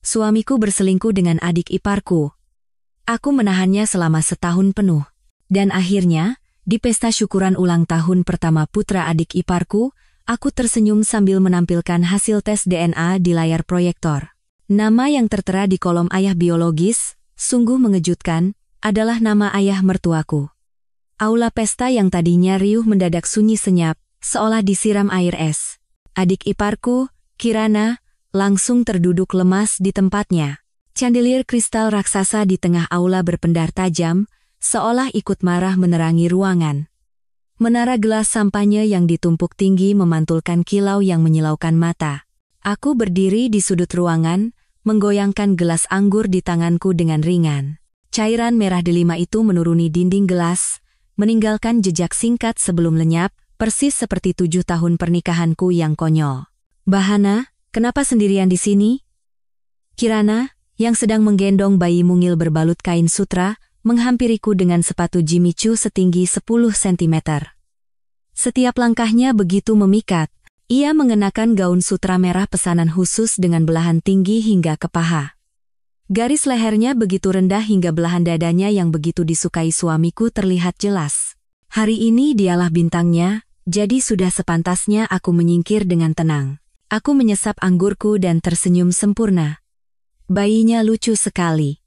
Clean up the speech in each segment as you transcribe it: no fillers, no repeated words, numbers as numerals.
Suamiku berselingkuh dengan adik iparku. Aku menahannya selama setahun penuh. Dan akhirnya, di pesta syukuran ulang tahun pertama putra adik iparku, aku tersenyum sambil menampilkan hasil tes DNA di layar proyektor. Nama yang tertera di kolom ayah biologis, sungguh mengejutkan, adalah nama ayah mertuaku. Aula pesta yang tadinya riuh mendadak sunyi senyap, seolah disiram air es. Adik iparku, Kirana, langsung terduduk lemas di tempatnya. Chandelier kristal raksasa di tengah aula berpendar tajam, seolah ikut marah menerangi ruangan. Menara gelas sampahnya yang ditumpuk tinggi memantulkan kilau yang menyilaukan mata. Aku berdiri di sudut ruangan, menggoyangkan gelas anggur di tanganku dengan ringan. Cairan merah delima itu menuruni dinding gelas, meninggalkan jejak singkat sebelum lenyap, persis seperti 7 tahun pernikahanku yang konyol. Bahana, kenapa sendirian di sini? Kirana, yang sedang menggendong bayi mungil berbalut kain sutra, menghampiriku dengan sepatu Jimmy Choo setinggi 10 cm. Setiap langkahnya begitu memikat. Ia mengenakan gaun sutra merah pesanan khusus dengan belahan tinggi hingga ke paha. Garis lehernya begitu rendah hingga belahan dadanya yang begitu disukai suamiku terlihat jelas. Hari ini dialah bintangnya, jadi sudah sepantasnya aku menyingkir dengan tenang. Aku menyesap anggurku dan tersenyum sempurna. Bayinya lucu sekali.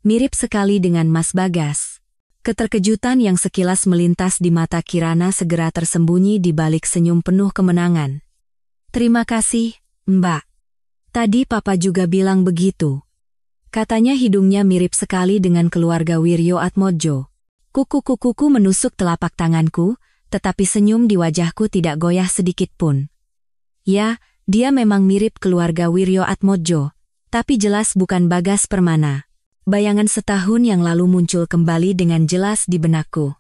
Mirip sekali dengan Mas Bagas. Keterkejutan yang sekilas melintas di mata Kirana segera tersembunyi di balik senyum penuh kemenangan. Terima kasih, Mbak. Tadi Papa juga bilang begitu. Katanya hidungnya mirip sekali dengan keluarga Wiryo Atmodjo. Kuku-kukuku menusuk telapak tanganku, tetapi senyum di wajahku tidak goyah sedikit pun. Ya, dia memang mirip keluarga Wiryo Atmodjo, tapi jelas bukan Bagas Permana. Bayangan setahun yang lalu muncul kembali dengan jelas di benakku.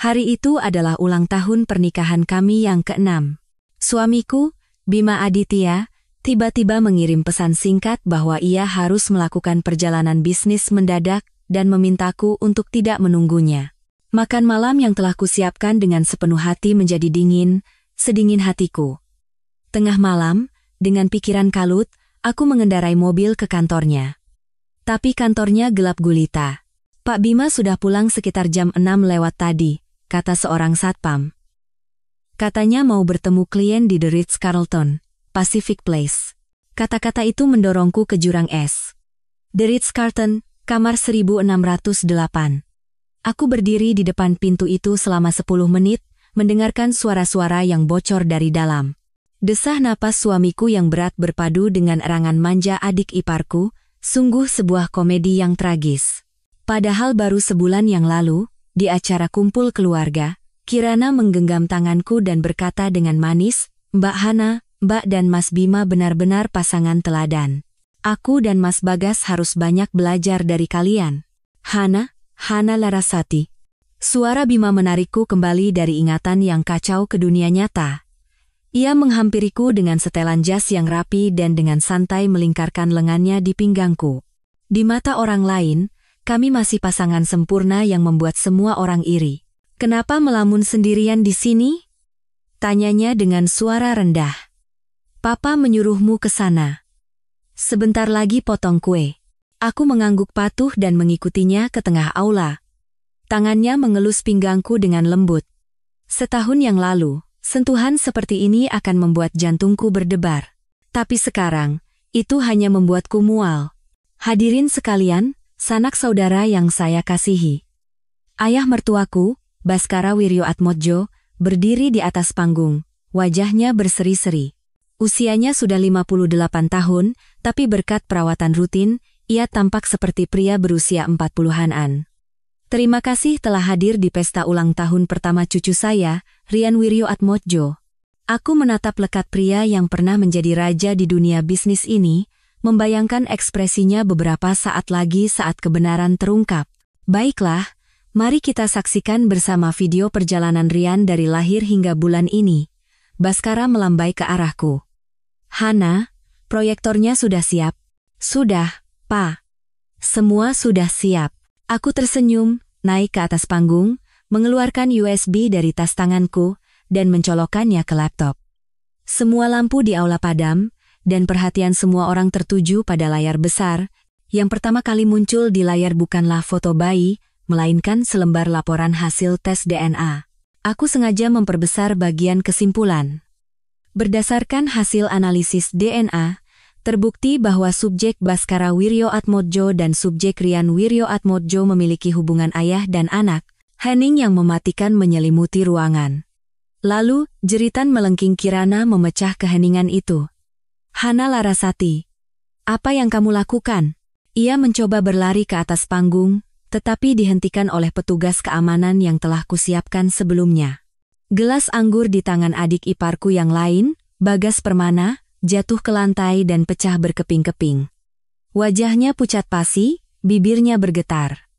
Hari itu adalah ulang tahun pernikahan kami yang ke-6. Suamiku, Bima Aditya, tiba-tiba mengirim pesan singkat bahwa ia harus melakukan perjalanan bisnis mendadak dan memintaku untuk tidak menunggunya. Makan malam yang telah kusiapkan dengan sepenuh hati menjadi dingin, sedingin hatiku. Tengah malam, dengan pikiran kalut, aku mengendarai mobil ke kantornya. Tapi kantornya gelap gulita. Pak Bima sudah pulang sekitar jam 6 lewat tadi, kata seorang satpam. Katanya mau bertemu klien di The Ritz-Carlton, Pacific Place. Kata-kata itu mendorongku ke jurang es. The Ritz-Carlton, kamar 1608. Aku berdiri di depan pintu itu selama 10 menit, mendengarkan suara-suara yang bocor dari dalam. Desah napas suamiku yang berat berpadu dengan erangan manja adik iparku, sungguh sebuah komedi yang tragis. Padahal baru sebulan yang lalu, di acara kumpul keluarga, Kirana menggenggam tanganku dan berkata dengan manis, "Mbak Hana, Mbak dan Mas Bima benar-benar pasangan teladan. Aku dan Mas Bagas harus banyak belajar dari kalian." Hana Larasati. Suara Bima menarikku kembali dari ingatan yang kacau ke dunia nyata. Ia menghampiriku dengan setelan jas yang rapi dan dengan santai melingkarkan lengannya di pinggangku. Di mata orang lain, kami masih pasangan sempurna yang membuat semua orang iri. "Kenapa melamun sendirian di sini?" tanyanya dengan suara rendah. "Papa menyuruhmu ke sana." "Sebentar lagi potong kue." Aku mengangguk patuh dan mengikutinya ke tengah aula. Tangannya mengelus pinggangku dengan lembut. Setahun yang lalu, sentuhan seperti ini akan membuat jantungku berdebar. Tapi sekarang, itu hanya membuatku mual. Hadirin sekalian, sanak saudara yang saya kasihi. Ayah mertuaku, Baskara Wiryo Atmodjo, berdiri di atas panggung, wajahnya berseri-seri. Usianya sudah 58 tahun, tapi berkat perawatan rutin, ia tampak seperti pria berusia 40-an. "Terima kasih telah hadir di pesta ulang tahun pertama cucu saya, Rian Wiryo Atmodjo." Aku menatap lekat pria yang pernah menjadi raja di dunia bisnis ini, membayangkan ekspresinya beberapa saat lagi saat kebenaran terungkap. "Baiklah, mari kita saksikan bersama video perjalanan Rian dari lahir hingga bulan ini." Baskara melambai ke arahku. "Hana, proyektornya sudah siap?" "Sudah, Pa. Semua sudah siap." Aku tersenyum, naik ke atas panggung, mengeluarkan USB dari tas tanganku, dan mencolokkannya ke laptop. Semua lampu di aula padam, dan perhatian semua orang tertuju pada layar besar. Yang pertama kali muncul di layar bukanlah foto bayi, melainkan selembar laporan hasil tes DNA. Aku sengaja memperbesar bagian kesimpulan. Berdasarkan hasil analisis DNA, terbukti bahwa subjek Baskara Wiryoatmodjo dan subjek Rian Wiryoatmodjo memiliki hubungan ayah dan anak. Hening yang mematikan menyelimuti ruangan. Lalu, jeritan melengking Kirana memecah keheningan itu. Hana Larasati, apa yang kamu lakukan? Ia mencoba berlari ke atas panggung, tetapi dihentikan oleh petugas keamanan yang telah kusiapkan sebelumnya. Gelas anggur di tangan adik iparku yang lain, Bagas Permana, jatuh ke lantai dan pecah berkeping-keping. Wajahnya pucat pasi, bibirnya bergetar.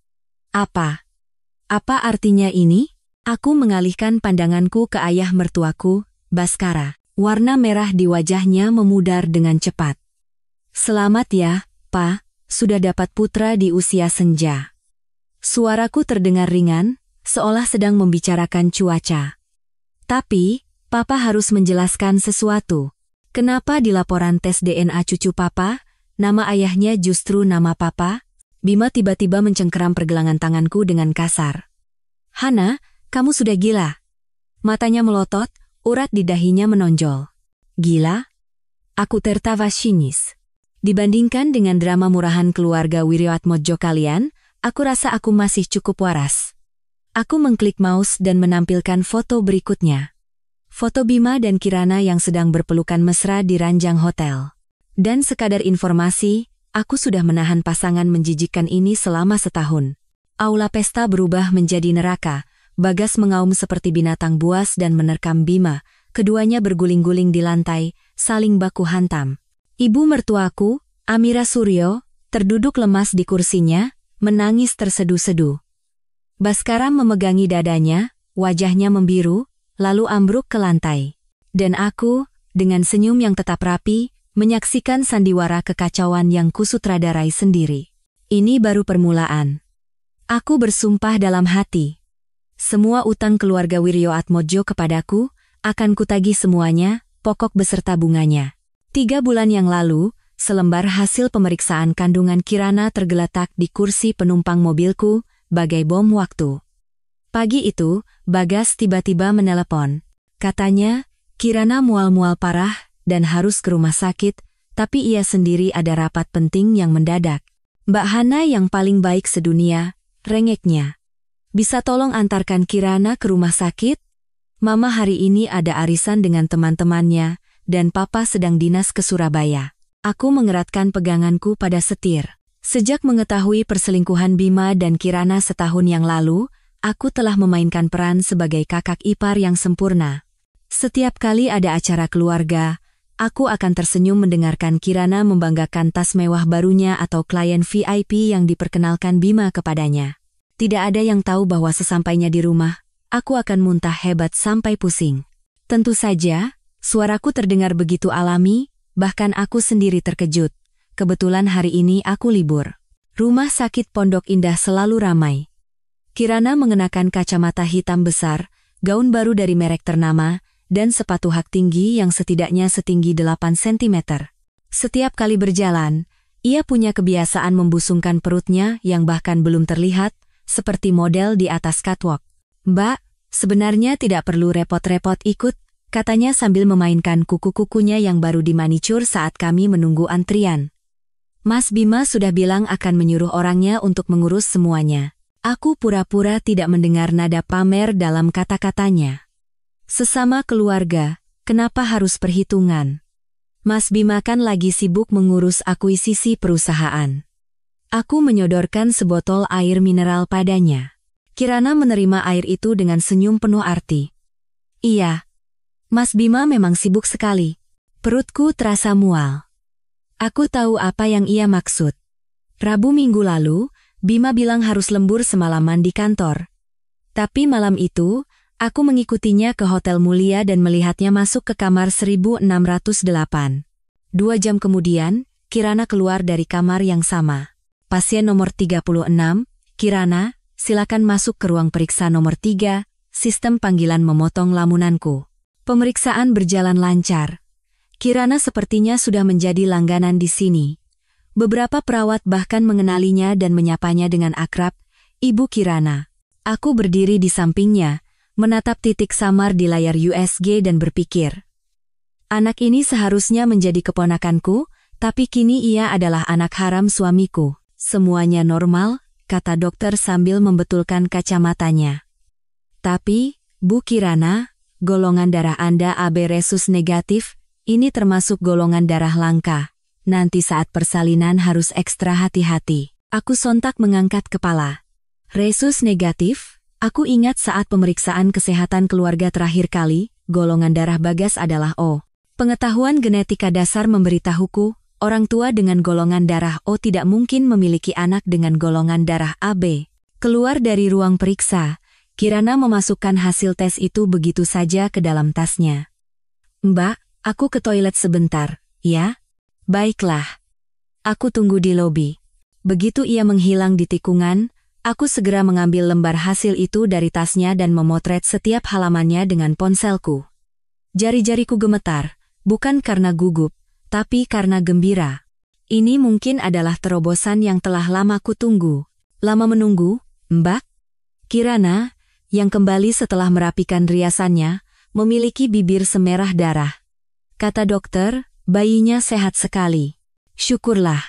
Apa artinya ini? Aku mengalihkan pandanganku ke ayah mertuaku, Baskara. Warna merah di wajahnya memudar dengan cepat. Selamat ya, Pa, sudah dapat putra di usia senja. Suaraku terdengar ringan, seolah sedang membicarakan cuaca. Tapi, Papa harus menjelaskan sesuatu. Kenapa di laporan tes DNA cucu Papa, nama ayahnya justru nama Papa? Bima tiba-tiba mencengkeram pergelangan tanganku dengan kasar. Hana, kamu sudah gila. Matanya melotot, urat di dahinya menonjol. Gila? Aku tertawa sinis. Dibandingkan dengan drama murahan keluarga Wiryoatmodjo kalian, aku rasa aku masih cukup waras. Aku mengklik mouse dan menampilkan foto berikutnya. Foto Bima dan Kirana yang sedang berpelukan mesra di ranjang hotel. Dan sekadar informasi, aku sudah menahan pasangan menjijikkan ini selama setahun. Aula pesta berubah menjadi neraka. Bagas mengaum seperti binatang buas dan menerkam Bima. Keduanya berguling-guling di lantai, saling baku hantam. Ibu mertuaku, Amira Suryo, terduduk lemas di kursinya, menangis terseduh-seduh. Baskara memegangi dadanya, wajahnya membiru, lalu ambruk ke lantai. Dan aku, dengan senyum yang tetap rapi, menyaksikan sandiwara kekacauan yang kusutradarai sendiri. Ini baru permulaan. Aku bersumpah dalam hati. Semua utang keluarga Wiryoatmodjo kepadaku, akan kutagih semuanya, pokok beserta bunganya. 3 bulan yang lalu, selembar hasil pemeriksaan kandungan Kirana tergeletak di kursi penumpang mobilku, bagai bom waktu. Pagi itu, Bagas tiba-tiba menelepon. Katanya, Kirana mual-mual parah, dan harus ke rumah sakit, tapi ia sendiri ada rapat penting yang mendadak. Mbak Hana yang paling baik sedunia, rengeknya. Bisa tolong antarkan Kirana ke rumah sakit? Mama hari ini ada arisan dengan teman-temannya, dan Papa sedang dinas ke Surabaya. Aku mengeratkan peganganku pada setir. Sejak mengetahui perselingkuhan Bima dan Kirana setahun yang lalu, aku telah memainkan peran sebagai kakak ipar yang sempurna. Setiap kali ada acara keluarga, aku akan tersenyum mendengarkan Kirana membanggakan tas mewah barunya atau klien VIP yang diperkenalkan Bima kepadanya. Tidak ada yang tahu bahwa sesampainya di rumah, aku akan muntah hebat sampai pusing. Tentu saja, suaraku terdengar begitu alami, bahkan aku sendiri terkejut. Kebetulan hari ini aku libur. Rumah sakit Pondok Indah selalu ramai. Kirana mengenakan kacamata hitam besar, gaun baru dari merek ternama, dan sepatu hak tinggi yang setidaknya setinggi 8 cm. Setiap kali berjalan, ia punya kebiasaan membusungkan perutnya yang bahkan belum terlihat, seperti model di atas catwalk. Mbak, sebenarnya tidak perlu repot-repot ikut, katanya sambil memainkan kuku-kukunya yang baru dimanicure saat kami menunggu antrian. Mas Bima sudah bilang akan menyuruh orangnya untuk mengurus semuanya. Aku pura-pura tidak mendengar nada pamer dalam kata-katanya. Sesama keluarga, kenapa harus perhitungan? Mas Bima kan lagi sibuk mengurus akuisisi perusahaan. Aku menyodorkan sebotol air mineral padanya. Kirana menerima air itu dengan senyum penuh arti. Iya, Mas Bima memang sibuk sekali. Perutku terasa mual. Aku tahu apa yang ia maksud. Rabu minggu lalu, Bima bilang harus lembur semalaman di kantor. Tapi malam itu, aku mengikutinya ke Hotel Mulia dan melihatnya masuk ke kamar 1608. 2 jam kemudian, Kirana keluar dari kamar yang sama. Pasien nomor 36, Kirana, silakan masuk ke ruang periksa nomor 3, sistem panggilan memotong lamunanku. Pemeriksaan berjalan lancar. Kirana sepertinya sudah menjadi langganan di sini. Beberapa perawat bahkan mengenalinya dan menyapanya dengan akrab, Ibu Kirana. Aku berdiri di sampingnya, menatap titik samar di layar USG dan berpikir. Anak ini seharusnya menjadi keponakanku, tapi kini ia adalah anak haram suamiku. Semuanya normal, kata dokter sambil membetulkan kacamatanya. Tapi, Bu Kirana, golongan darah Anda AB resus negatif, ini termasuk golongan darah langka. Nanti saat persalinan harus ekstra hati-hati. Aku sontak mengangkat kepala. Resus negatif? Aku ingat saat pemeriksaan kesehatan keluarga terakhir kali, golongan darah Bagas adalah O. Pengetahuan genetika dasar memberitahuku, orang tua dengan golongan darah O tidak mungkin memiliki anak dengan golongan darah AB. Keluar dari ruang periksa, Kirana memasukkan hasil tes itu begitu saja ke dalam tasnya. Mbak, aku ke toilet sebentar, ya? Baiklah. Aku tunggu di lobi. Begitu ia menghilang di tikungan, aku segera mengambil lembar hasil itu dari tasnya dan memotret setiap halamannya dengan ponselku. Jari-jariku gemetar, bukan karena gugup, tapi karena gembira. Ini mungkin adalah terobosan yang telah lama kutunggu. Lama menunggu, Mbak? Kirana, yang kembali setelah merapikan riasannya, memiliki bibir semerah darah. Kata dokter, bayinya sehat sekali. Syukurlah.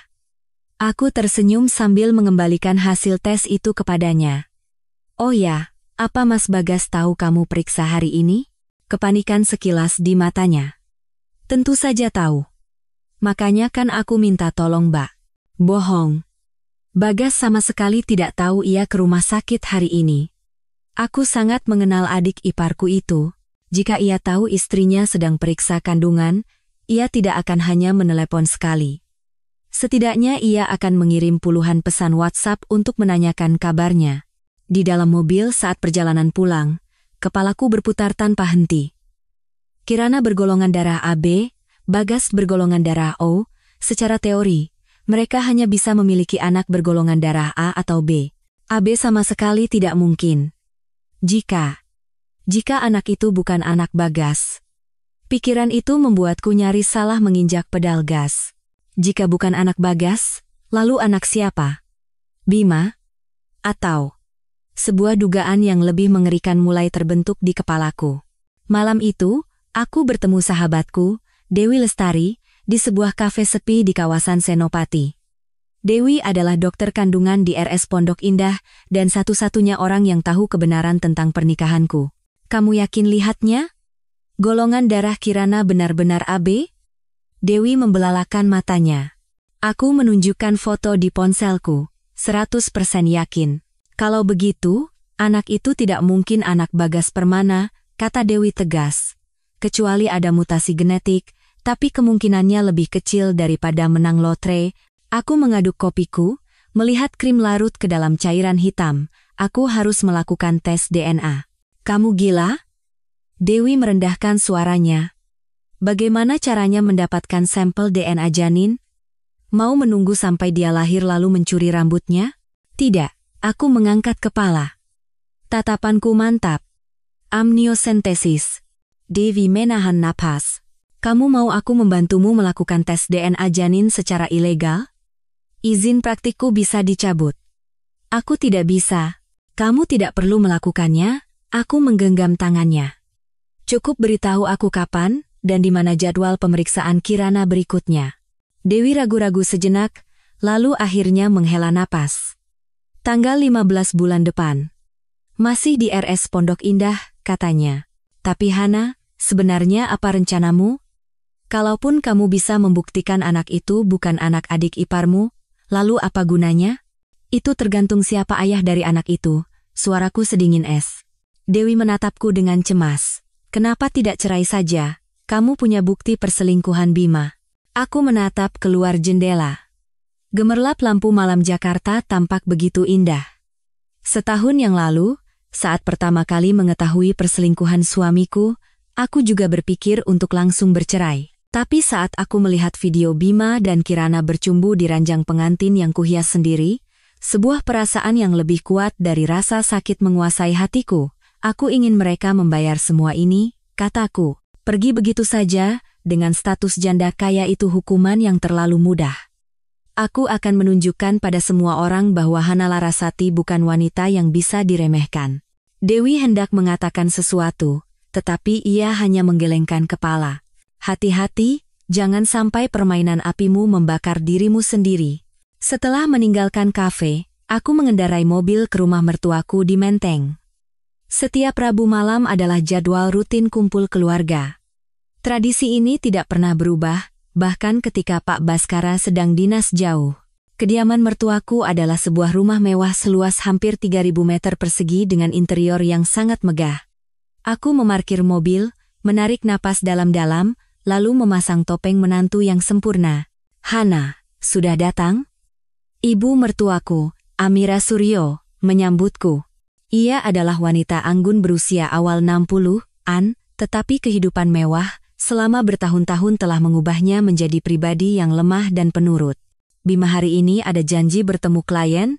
Aku tersenyum sambil mengembalikan hasil tes itu kepadanya. Oh ya, apa Mas Bagas tahu kamu periksa hari ini? Kepanikan sekilas di matanya. Tentu saja tahu. Makanya kan aku minta tolong Mbak. Bohong. Bagas sama sekali tidak tahu ia ke rumah sakit hari ini. Aku sangat mengenal adik iparku itu. Jika ia tahu istrinya sedang periksa kandungan, ia tidak akan hanya menelepon sekali. Setidaknya ia akan mengirim puluhan pesan WhatsApp untuk menanyakan kabarnya. Di dalam mobil saat perjalanan pulang, kepalaku berputar tanpa henti. Kirana bergolongan darah AB, Bagas bergolongan darah O, secara teori, mereka hanya bisa memiliki anak bergolongan darah A atau B. AB sama sekali tidak mungkin. Jika anak itu bukan anak Bagas. Pikiran itu membuatku nyaris salah menginjak pedal gas. Jika bukan anak Bagas, lalu anak siapa? Bima? Atau? Sebuah dugaan yang lebih mengerikan mulai terbentuk di kepalaku. Malam itu, aku bertemu sahabatku, Dewi Lestari, di sebuah kafe sepi di kawasan Senopati. Dewi adalah dokter kandungan di RS Pondok Indah dan satu-satunya orang yang tahu kebenaran tentang pernikahanku. Kamu yakin lihatnya? Golongan darah Kirana benar-benar AB? Dewi membelalakan matanya. Aku menunjukkan foto di ponselku, 100% yakin. Kalau begitu, anak itu tidak mungkin anak Bagas Permana, kata Dewi tegas. Kecuali ada mutasi genetik, tapi kemungkinannya lebih kecil daripada menang lotre. Aku mengaduk kopiku, melihat krim larut ke dalam cairan hitam. Aku harus melakukan tes DNA. Kamu gila? Dewi merendahkan suaranya. Bagaimana caranya mendapatkan sampel DNA janin? Mau menunggu sampai dia lahir lalu mencuri rambutnya? Tidak, aku mengangkat kepala. Tatapanku mantap. Amniosentesis. Dewi menahan napas. Kamu mau aku membantumu melakukan tes DNA janin secara ilegal? Izin praktikku bisa dicabut. Aku tidak bisa. Kamu tidak perlu melakukannya, aku menggenggam tangannya. Cukup beritahu aku kapan dan di mana jadwal pemeriksaan Kirana berikutnya. Dewi ragu-ragu sejenak, lalu akhirnya menghela napas. Tanggal 15 bulan depan. Masih di RS Pondok Indah, katanya. Tapi Hana, sebenarnya apa rencanamu? Kalaupun kamu bisa membuktikan anak itu bukan anak adik iparmu, lalu apa gunanya? Itu tergantung siapa ayah dari anak itu, suaraku sedingin es. Dewi menatapku dengan cemas. Kenapa tidak cerai saja? Kamu punya bukti perselingkuhan Bima. Aku menatap keluar jendela. Gemerlap lampu malam Jakarta tampak begitu indah. Setahun yang lalu, saat pertama kali mengetahui perselingkuhan suamiku, aku juga berpikir untuk langsung bercerai. Tapi saat aku melihat video Bima dan Kirana bercumbu di ranjang pengantin yang kuhias sendiri, sebuah perasaan yang lebih kuat dari rasa sakit menguasai hatiku. Aku ingin mereka membayar semua ini, kataku. Pergi begitu saja, dengan status janda kaya itu hukuman yang terlalu mudah. Aku akan menunjukkan pada semua orang bahwa Hana Larasati bukan wanita yang bisa diremehkan. Dewi hendak mengatakan sesuatu, tetapi ia hanya menggelengkan kepala. Hati-hati, jangan sampai permainan apimu membakar dirimu sendiri. Setelah meninggalkan kafe, aku mengendarai mobil ke rumah mertuaku di Menteng. Setiap Rabu malam adalah jadwal rutin kumpul keluarga. Tradisi ini tidak pernah berubah, bahkan ketika Pak Baskara sedang dinas jauh. Kediaman mertuaku adalah sebuah rumah mewah seluas hampir 3.000 meter persegi dengan interior yang sangat megah. Aku memarkir mobil, menarik napas dalam-dalam, lalu memasang topeng menantu yang sempurna. Hana, sudah datang? Ibu mertuaku, Amira Suryo, menyambutku. Ia adalah wanita anggun berusia awal 60-an, tetapi kehidupan mewah selama bertahun-tahun telah mengubahnya menjadi pribadi yang lemah dan penurut. Bima hari ini ada janji bertemu klien,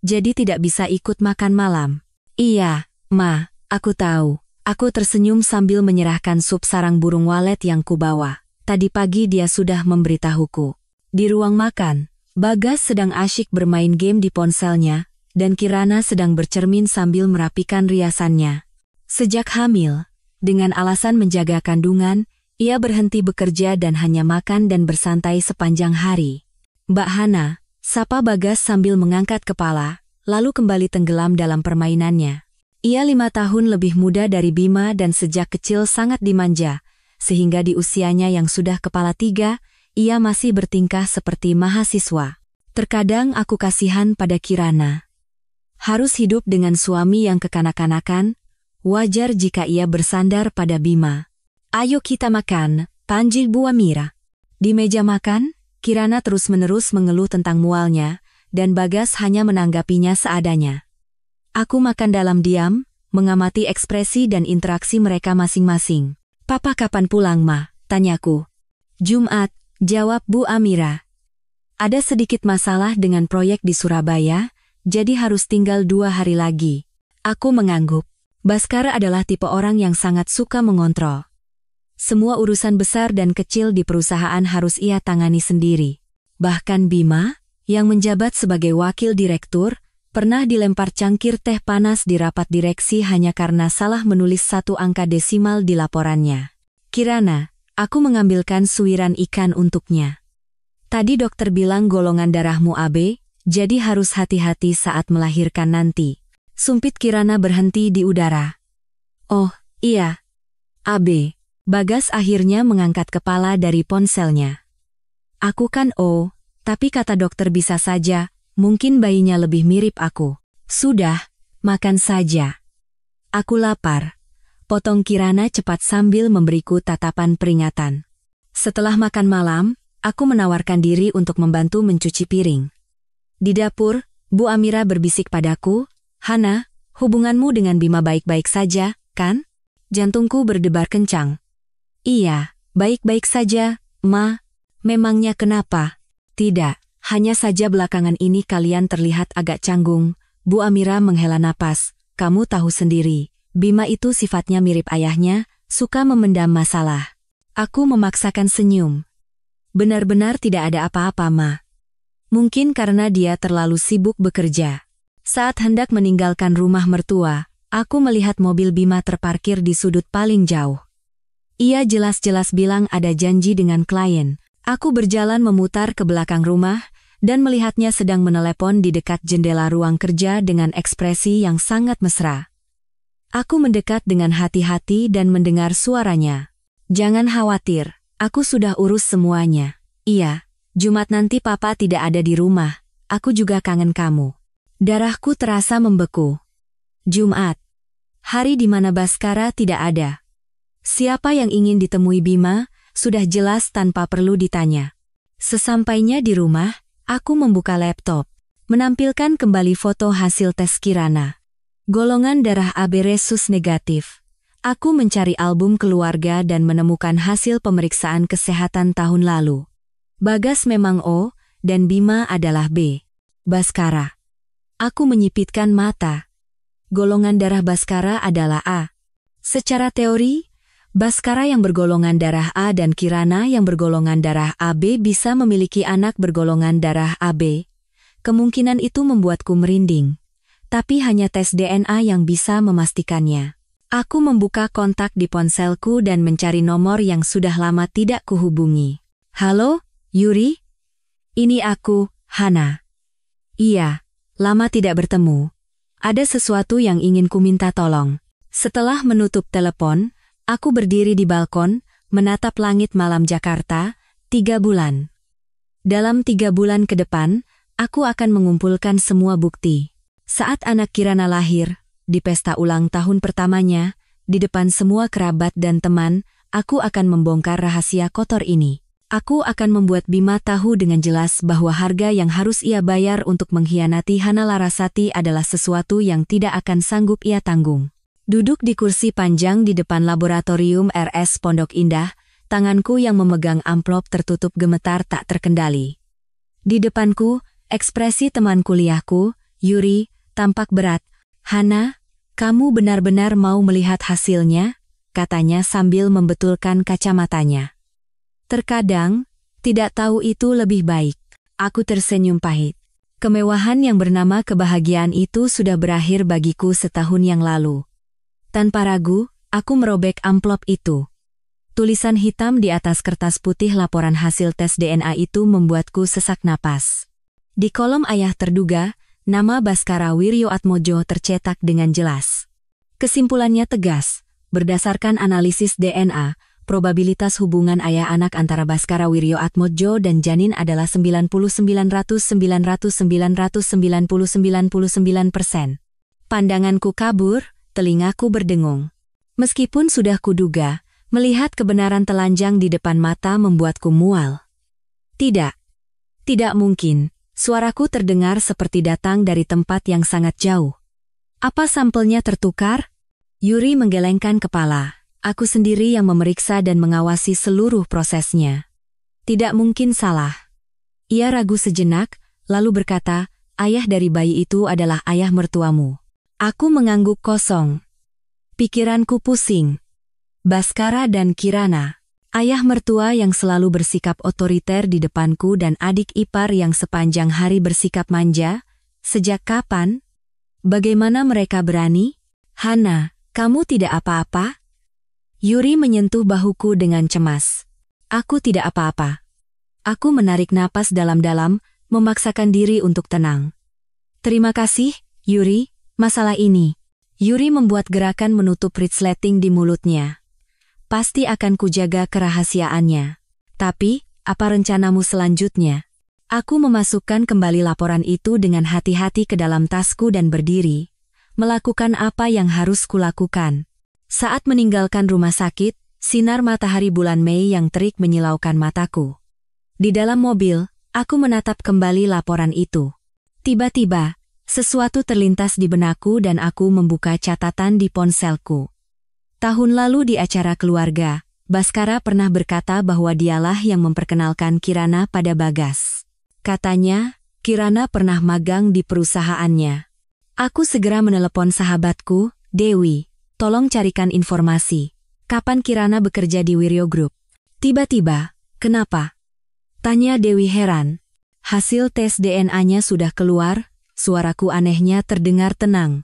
jadi tidak bisa ikut makan malam. Iya, Ma, aku tahu. Aku tersenyum sambil menyerahkan sup sarang burung walet yang kubawa. Tadi pagi dia sudah memberitahuku. Di ruang makan, Bagas sedang asyik bermain game di ponselnya, dan Kirana sedang bercermin sambil merapikan riasannya. Sejak hamil, dengan alasan menjaga kandungan, ia berhenti bekerja dan hanya makan dan bersantai sepanjang hari. Mbak Hana, sapa Bagas sambil mengangkat kepala, lalu kembali tenggelam dalam permainannya. Ia 5 tahun lebih muda dari Bima dan sejak kecil sangat dimanja, sehingga di usianya yang sudah kepala 3, ia masih bertingkah seperti mahasiswa. Terkadang aku kasihan pada Kirana. Harus hidup dengan suami yang kekanak-kanakan, wajar jika ia bersandar pada Bima. Ayo kita makan, panggil Bu Amira. Di meja makan, Kirana terus-menerus mengeluh tentang mualnya, dan Bagas hanya menanggapinya seadanya. Aku makan dalam diam, mengamati ekspresi dan interaksi mereka masing-masing. Papa kapan pulang, Ma? Tanyaku. Jumat, jawab Bu Amira. Ada sedikit masalah dengan proyek di Surabaya, jadi harus tinggal 2 hari lagi. Aku mengangguk. Baskara adalah tipe orang yang sangat suka mengontrol. Semua urusan besar dan kecil di perusahaan harus ia tangani sendiri. Bahkan Bima, yang menjabat sebagai wakil direktur, pernah dilempar cangkir teh panas di rapat direksi hanya karena salah menulis 1 angka desimal di laporannya. Kirana, aku mengambilkan suiran ikan untuknya. Tadi dokter bilang golongan darahmu AB, jadi harus hati-hati saat melahirkan nanti. Sumpit Kirana berhenti di udara. Oh, iya. AB. Bagas akhirnya mengangkat kepala dari ponselnya. Aku kan tapi kata dokter bisa saja, mungkin bayinya lebih mirip aku. Sudah, makan saja. Aku lapar. Potong Kirana cepat sambil memberiku tatapan peringatan. Setelah makan malam, aku menawarkan diri untuk membantu mencuci piring. Di dapur, Bu Amira berbisik padaku, Hana, hubunganmu dengan Bima baik-baik saja, kan? Jantungku berdebar kencang. Iya, baik-baik saja, Ma. Memangnya kenapa? Tidak, hanya saja belakangan ini kalian terlihat agak canggung. Bu Amira menghela napas. Kamu tahu sendiri, Bima itu sifatnya mirip ayahnya, suka memendam masalah. Aku memaksakan senyum. Benar-benar tidak ada apa-apa, Ma. Mungkin karena dia terlalu sibuk bekerja. Saat hendak meninggalkan rumah mertua, aku melihat mobil Bima terparkir di sudut paling jauh. Ia jelas-jelas bilang ada janji dengan klien. Aku berjalan memutar ke belakang rumah, dan melihatnya sedang menelepon di dekat jendela ruang kerja dengan ekspresi yang sangat mesra. Aku mendekat dengan hati-hati dan mendengar suaranya. Jangan khawatir, aku sudah urus semuanya. Iya, Jumat nanti Papa tidak ada di rumah, aku juga kangen kamu. Darahku terasa membeku. Jumat. Hari di mana Baskara tidak ada. Siapa yang ingin ditemui Bima, sudah jelas tanpa perlu ditanya. Sesampainya di rumah, aku membuka laptop, menampilkan kembali foto hasil tes Kirana. Golongan darah AB resus negatif. Aku mencari album keluarga dan menemukan hasil pemeriksaan kesehatan tahun lalu. Bagas memang O, dan Bima adalah B. Baskara. Aku menyipitkan mata. Golongan darah Baskara adalah A. Secara teori, Baskara yang bergolongan darah A dan Kirana yang bergolongan darah AB bisa memiliki anak bergolongan darah AB. Kemungkinan itu membuatku merinding. Tapi hanya tes DNA yang bisa memastikannya. Aku membuka kontak di ponselku dan mencari nomor yang sudah lama tidak kuhubungi. Halo, Yuri? Ini aku, Hana. Iya, lama tidak bertemu. Ada sesuatu yang ingin ku minta tolong. Setelah menutup telepon, aku berdiri di balkon, menatap langit malam Jakarta, 3 bulan. Dalam 3 bulan ke depan, aku akan mengumpulkan semua bukti. Saat anak Kirana lahir, di pesta ulang tahun pertamanya, di depan semua kerabat dan teman, aku akan membongkar rahasia kotor ini. Aku akan membuat Bima tahu dengan jelas bahwa harga yang harus ia bayar untuk mengkhianati Hana Larasati adalah sesuatu yang tidak akan sanggup ia tanggung. Duduk di kursi panjang di depan laboratorium RS Pondok Indah, tanganku yang memegang amplop tertutup gemetar tak terkendali. Di depanku, ekspresi teman kuliahku, Yuri, tampak berat. Hana, kamu benar-benar mau melihat hasilnya? Katanya sambil membetulkan kacamatanya. Terkadang, tidak tahu itu lebih baik. Aku tersenyum pahit. Kemewahan yang bernama kebahagiaan itu sudah berakhir bagiku setahun yang lalu. Tanpa ragu, aku merobek amplop itu. Tulisan hitam di atas kertas putih laporan hasil tes DNA itu membuatku sesak napas. Di kolom ayah terduga, nama Baskara Wiryoatmojo tercetak dengan jelas. Kesimpulannya tegas, berdasarkan analisis DNA, probabilitas hubungan ayah anak antara Baskara Wiryoatmojo dan janin adalah 99%. Pandanganku kabur, telingaku berdengung. Meskipun sudah kuduga, melihat kebenaran telanjang di depan mata membuatku mual. Tidak mungkin. Suaraku terdengar seperti datang dari tempat yang sangat jauh. Apa sampelnya tertukar? Yuri menggelengkan kepala. Aku sendiri yang memeriksa dan mengawasi seluruh prosesnya. Tidak mungkin salah. Ia ragu sejenak, lalu berkata, ayah dari bayi itu adalah ayah mertuamu. Aku mengangguk kosong. Pikiranku pusing. Baskara dan Kirana. Ayah mertua yang selalu bersikap otoriter di depanku dan adik ipar yang sepanjang hari bersikap manja. Sejak kapan? Bagaimana mereka berani? Hana, kamu tidak apa-apa? Yuri menyentuh bahuku dengan cemas. Aku tidak apa-apa. Aku menarik napas dalam-dalam, memaksakan diri untuk tenang. Terima kasih, Yuri, masalah ini. Yuri membuat gerakan menutup resleting di mulutnya. Pasti akan kujaga kerahasiaannya. Tapi, apa rencanamu selanjutnya? Aku memasukkan kembali laporan itu dengan hati-hati ke dalam tasku dan berdiri. Melakukan apa yang harus kulakukan. Saat meninggalkan rumah sakit, sinar matahari bulan Mei yang terik menyilaukan mataku. Di dalam mobil, aku menatap kembali laporan itu. Tiba-tiba, sesuatu terlintas di benakku dan aku membuka catatan di ponselku. Tahun lalu di acara keluarga, Baskara pernah berkata bahwa dialah yang memperkenalkan Kirana pada Bagas. Katanya, Kirana pernah magang di perusahaannya. Aku segera menelepon sahabatku, Dewi. Tolong carikan informasi. Kapan Kirana bekerja di Wiryo Group? Tiba-tiba, kenapa? Tanya Dewi heran. Hasil tes DNA-nya sudah keluar, suaraku anehnya terdengar tenang.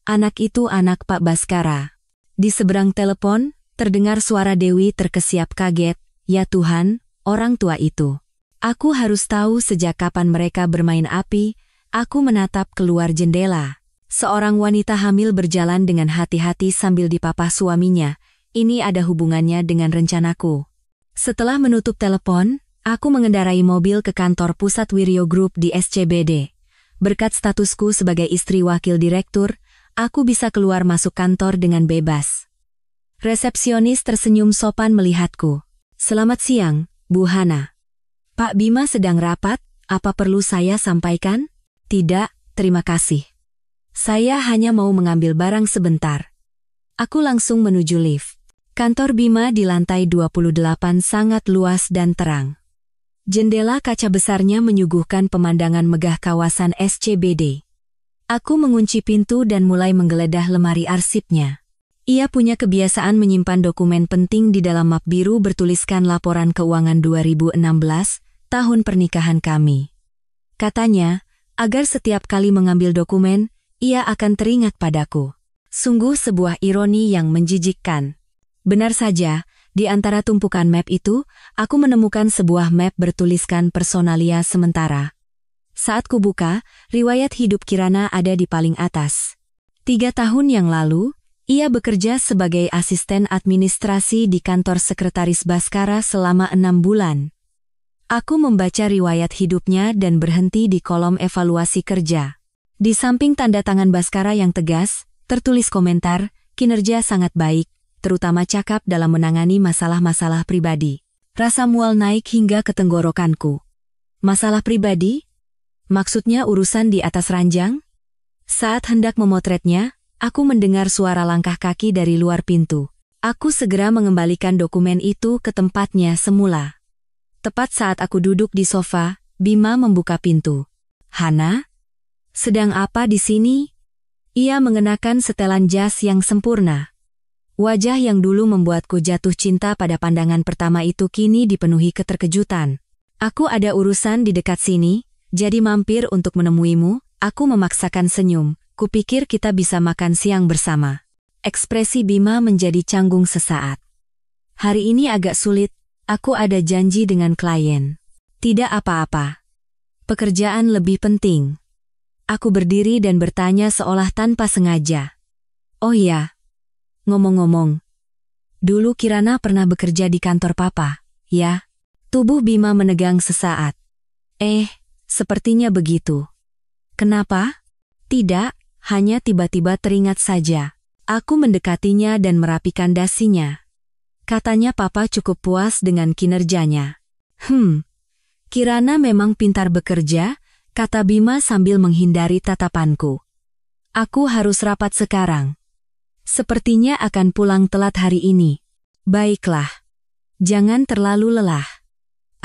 Anak itu anak Pak Baskara. Di seberang telepon, terdengar suara Dewi terkesiap kaget, ya Tuhan, orang tua itu. Aku harus tahu sejak kapan mereka bermain api. Aku menatap keluar jendela. Seorang wanita hamil berjalan dengan hati-hati sambil dipapah suaminya. Ini ada hubungannya dengan rencanaku. Setelah menutup telepon, aku mengendarai mobil ke kantor pusat Wiryo Group di SCBD. Berkat statusku sebagai istri wakil direktur, aku bisa keluar masuk kantor dengan bebas. Resepsionis tersenyum sopan melihatku. Selamat siang, Bu Hana. Pak Bima sedang rapat, apa perlu saya sampaikan? Tidak, terima kasih. Saya hanya mau mengambil barang sebentar. Aku langsung menuju lift. Kantor Bima di lantai 28 sangat luas dan terang. Jendela kaca besarnya menyuguhkan pemandangan megah kawasan SCBD. Aku mengunci pintu dan mulai menggeledah lemari arsipnya. Ia punya kebiasaan menyimpan dokumen penting di dalam map biru bertuliskan laporan keuangan 2016, tahun pernikahan kami. Katanya, agar setiap kali mengambil dokumen, ia akan teringat padaku. Sungguh sebuah ironi yang menjijikkan. Benar saja, di antara tumpukan map itu, aku menemukan sebuah map bertuliskan personalia sementara. Saat kubuka, riwayat hidup Kirana ada di paling atas. 3 tahun yang lalu, ia bekerja sebagai asisten administrasi di kantor sekretaris Baskara selama 6 bulan. Aku membaca riwayat hidupnya dan berhenti di kolom evaluasi kerja. Di samping tanda tangan Baskara yang tegas, tertulis komentar, kinerja sangat baik, terutama cakap dalam menangani masalah-masalah pribadi. Rasa mual naik hingga ke tenggorokanku. Masalah pribadi? Maksudnya urusan di atas ranjang? Saat hendak memotretnya, aku mendengar suara langkah kaki dari luar pintu. Aku segera mengembalikan dokumen itu ke tempatnya semula. Tepat saat aku duduk di sofa, Bima membuka pintu. "Hana? Sedang apa di sini?" Ia mengenakan setelan jas yang sempurna. Wajah yang dulu membuatku jatuh cinta pada pandangan pertama itu kini dipenuhi keterkejutan. "Aku ada urusan di dekat sini, jadi mampir untuk menemuimu." Aku memaksakan senyum. Kupikir kita bisa makan siang bersama. Ekspresi Bima menjadi canggung sesaat. "Hari ini agak sulit, aku ada janji dengan klien." "Tidak apa-apa. Pekerjaan lebih penting." Aku berdiri dan bertanya seolah tanpa sengaja. "Oh iya, ngomong-ngomong, dulu Kirana pernah bekerja di kantor papa, ya?" Tubuh Bima menegang sesaat. Sepertinya begitu." "Kenapa?" "Tidak. Hanya tiba-tiba teringat saja." Aku mendekatinya dan merapikan dasinya. Katanya papa cukup puas dengan kinerjanya. Kirana memang pintar bekerja," kata Bima sambil menghindari tatapanku. "Aku harus rapat sekarang. Sepertinya akan pulang telat hari ini." "Baiklah. Jangan terlalu lelah."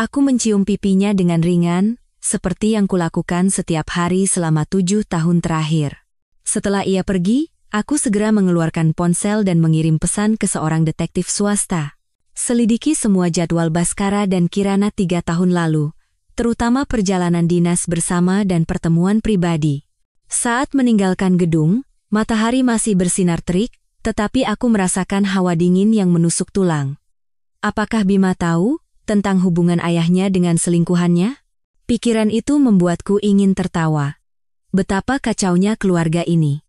Aku mencium pipinya dengan ringan, seperti yang kulakukan setiap hari selama 7 tahun terakhir. Setelah ia pergi, aku segera mengeluarkan ponsel dan mengirim pesan ke seorang detektif swasta. "Selidiki semua jadwal Baskara dan Kirana 3 tahun lalu, terutama perjalanan dinas bersama dan pertemuan pribadi." Saat meninggalkan gedung, matahari masih bersinar terik, tetapi aku merasakan hawa dingin yang menusuk tulang. Apakah Bima tahu tentang hubungan ayahnya dengan selingkuhannya? Pikiran itu membuatku ingin tertawa. Betapa kacaunya keluarga ini.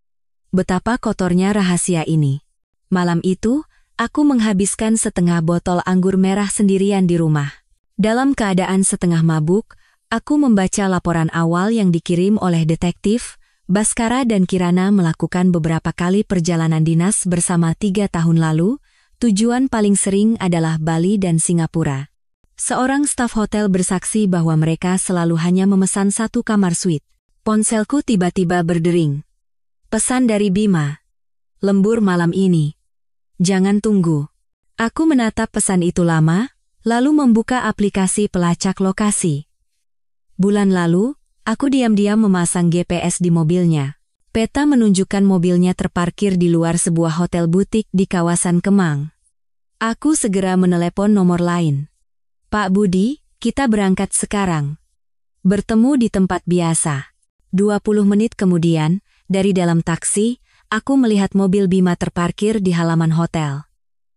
Betapa kotornya rahasia ini. Malam itu, aku menghabiskan setengah botol anggur merah sendirian di rumah. Dalam keadaan setengah mabuk, aku membaca laporan awal yang dikirim oleh detektif. Baskara dan Kirana melakukan beberapa kali perjalanan dinas bersama 3 tahun lalu. Tujuan paling sering adalah Bali dan Singapura. Seorang staf hotel bersaksi bahwa mereka selalu hanya memesan 1 kamar suite. Ponselku tiba-tiba berdering. Pesan dari Bima. "Lembur malam ini. Jangan tunggu." Aku menatap pesan itu lama, lalu membuka aplikasi pelacak lokasi. Bulan lalu, aku diam-diam memasang GPS di mobilnya. Peta menunjukkan mobilnya terparkir di luar sebuah hotel butik di kawasan Kemang. Aku segera menelepon nomor lain. "Pak Budi, kita berangkat sekarang." Bertemu di tempat biasa. 20 menit kemudian, dari dalam taksi, aku melihat mobil Bima terparkir di halaman hotel.